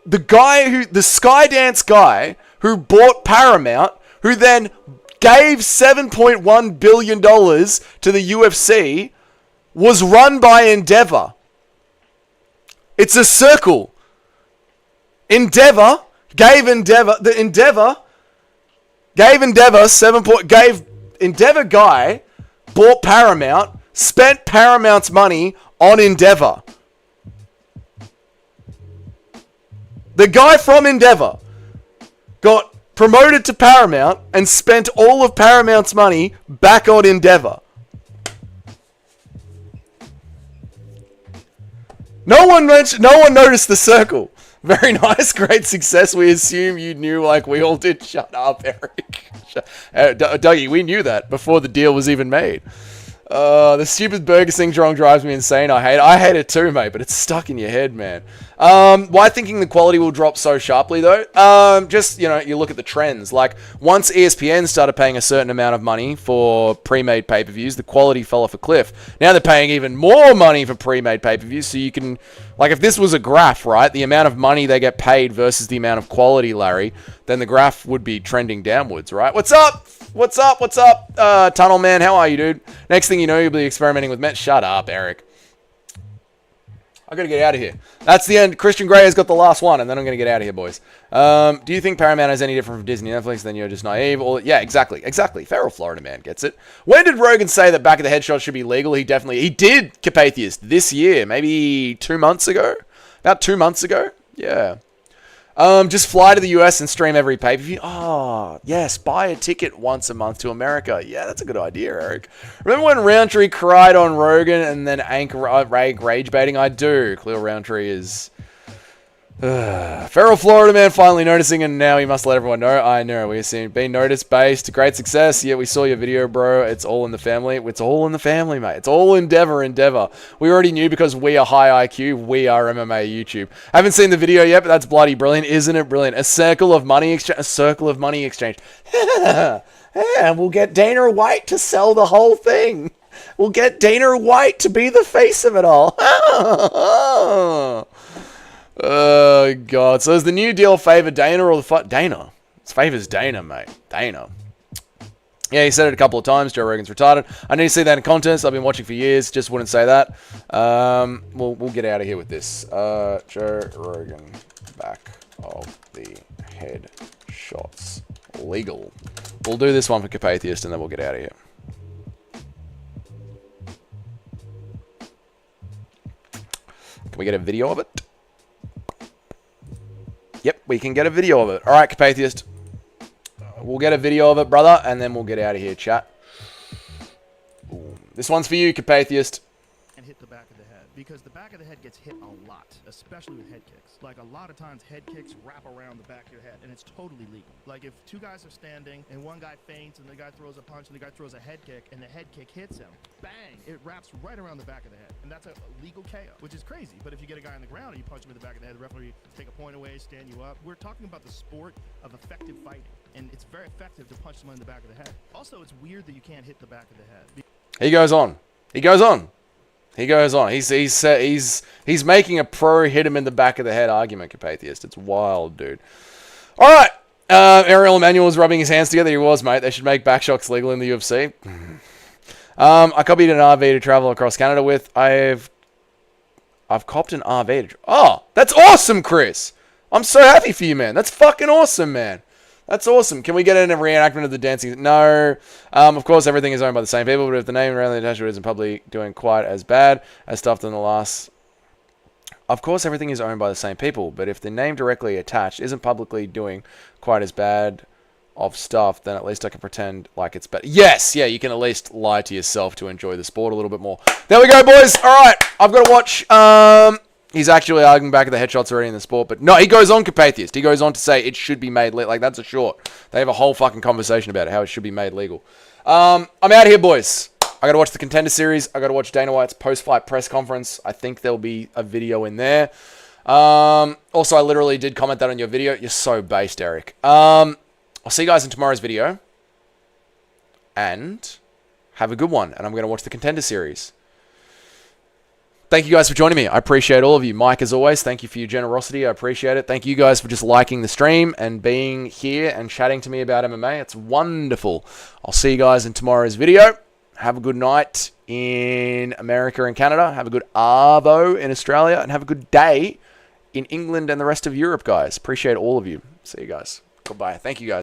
The Skydance guy who bought Paramount, who then gave $7.1 billion to the UFC, was run by Endeavor. It's a circle. Endeavor gave Endeavor guy bought Paramount, spent Paramount's money on Endeavor. The guy from Endeavor got promoted to Paramount and spent all of Paramount's money back on Endeavor. No one noticed the circle. Very nice, great success. We assume you knew like we all did. Shut up, Eric. Dougie, we knew that before the deal was even made. The stupid burger thing drives me insane. I hate it too, mate, but it's stuck in your head, man. Why thinking the quality will drop so sharply, though? Just, you look at the trends. Like, once ESPN started paying a certain amount of money for pre-made pay-per-views, the quality fell off a cliff. Now they're paying even more money for pre-made pay-per-views, so you can... Like, if this was a graph, right, the amount of money they get paid versus the amount of quality, Larry, then the graph would be trending downwards, right? What's up? Tunnel Man, how are you, dude? Next thing you know, you'll be experimenting with Met. Shut up, Eric. I gotta get out of here. That's the end. Christian Grey has got the last one, and then I'm gonna get out of here, boys. Do you think Paramount is any different from Disney Netflix? Then you're just naive. Yeah, exactly. Feral Florida man gets it. When did Rogan say that back of the head shots should be legal? He did, Capatheist, this year, maybe 2 months ago. About 2 months ago. Yeah. Just fly to the US and stream every pay-per-view. Oh, yes, buy a ticket once a month to America. Yeah, that's a good idea, Eric. Remember when Roundtree cried on Rogan and then Anchor rage baiting? I do. Khalil Roundtree is... Feral Florida man finally noticing, and now he must let everyone know. I know, we've been noticed based. Great success. Yeah, we saw your video, bro. It's all in the family. It's all in the family, mate. It's all Endeavor. We already knew because we are high IQ. We are MMA YouTube. Haven't seen the video yet, but that's bloody brilliant. Isn't it brilliant? A circle of money exchange. Yeah, we'll get Dana White to sell the whole thing. We'll get Dana White to be the face of it all. Oh, God. So is the new deal favor Dana or the Dana? It favors Dana, mate. Dana. Yeah, he said it a couple of times. Joe Rogan's retarded. I need to see that in contest. I've been watching for years. Just wouldn't say that. We'll get out of here with this. Joe Rogan, back of the head shots. Legal. We'll do this one for Capatheist and then we'll get out of here. Can we get a video of it? Yep, we can get a video of it. All right, Capatheist. We'll get a video of it, brother, and then we'll get out of here, chat. Ooh. This one's for you, Capatheist. And hit the back of the head, because the back of the head gets hit a lot, especially with head kicks. Like, a lot of times head kicks wrap around the back of your head, and it's totally legal. Like, if two guys are standing, and one guy feints, and the guy throws a punch, and the guy throws a head kick, and the head kick hits him, bang, it wraps right around the back of the head. And that's a legal KO, which is crazy. But if you get a guy on the ground and you punch him in the back of the head, the referee take a point away, stand you up. We're talking about the sport of effective fighting, and it's very effective to punch someone in the back of the head. Also, it's weird that you can't hit the back of the head. He goes on. He's making a pro hit him in the back of the head argument, Capatheist. It's wild, dude. All right. Ariel Emanuel was rubbing his hands together. He was, mate. They should make back shocks legal in the UFC. I copied an RV to travel across Canada with. I've copped an RV to... Oh, that's awesome, Chris. I'm so happy for you, man. That's fucking awesome, man. That's awesome. Can we get in a reenactment of the dancing? No. Of course, everything is owned by the same people, but if the name around the attachment isn't publicly doing quite as bad as stuff in the last... Of course, everything is owned by the same people, but if the name directly attached isn't publicly doing quite as bad of stuff, then at least I can pretend like it's better. Yes! Yeah, you can at least lie to yourself to enjoy the sport a little bit more. There we go, boys. All right. I've got to watch... He's actually arguing back at the headshots already in the sport, but no, he goes on, Carpathiest. He goes on to say it should be made like that's a short. They have a whole fucking conversation about it, how it should be made legal. I'm out here, boys. I gotta watch the Contender Series. I gotta watch Dana White's post-fight press conference. I think there'll be a video in there. Also, I literally did comment that on your video. You're so based, Eric. I'll see you guys in tomorrow's video. And have a good one. And I'm gonna watch the Contender Series. Thank you guys for joining me. I appreciate all of you. Mike, as always, thank you for your generosity. I appreciate it. Thank you guys for just liking the stream and being here and chatting to me about MMA. It's wonderful. I'll see you guys in tomorrow's video. Have a good night in America and Canada. Have a good arvo in Australia. And have a good day in England and the rest of Europe, guys. Appreciate all of you. See you guys. Goodbye. Thank you, guys.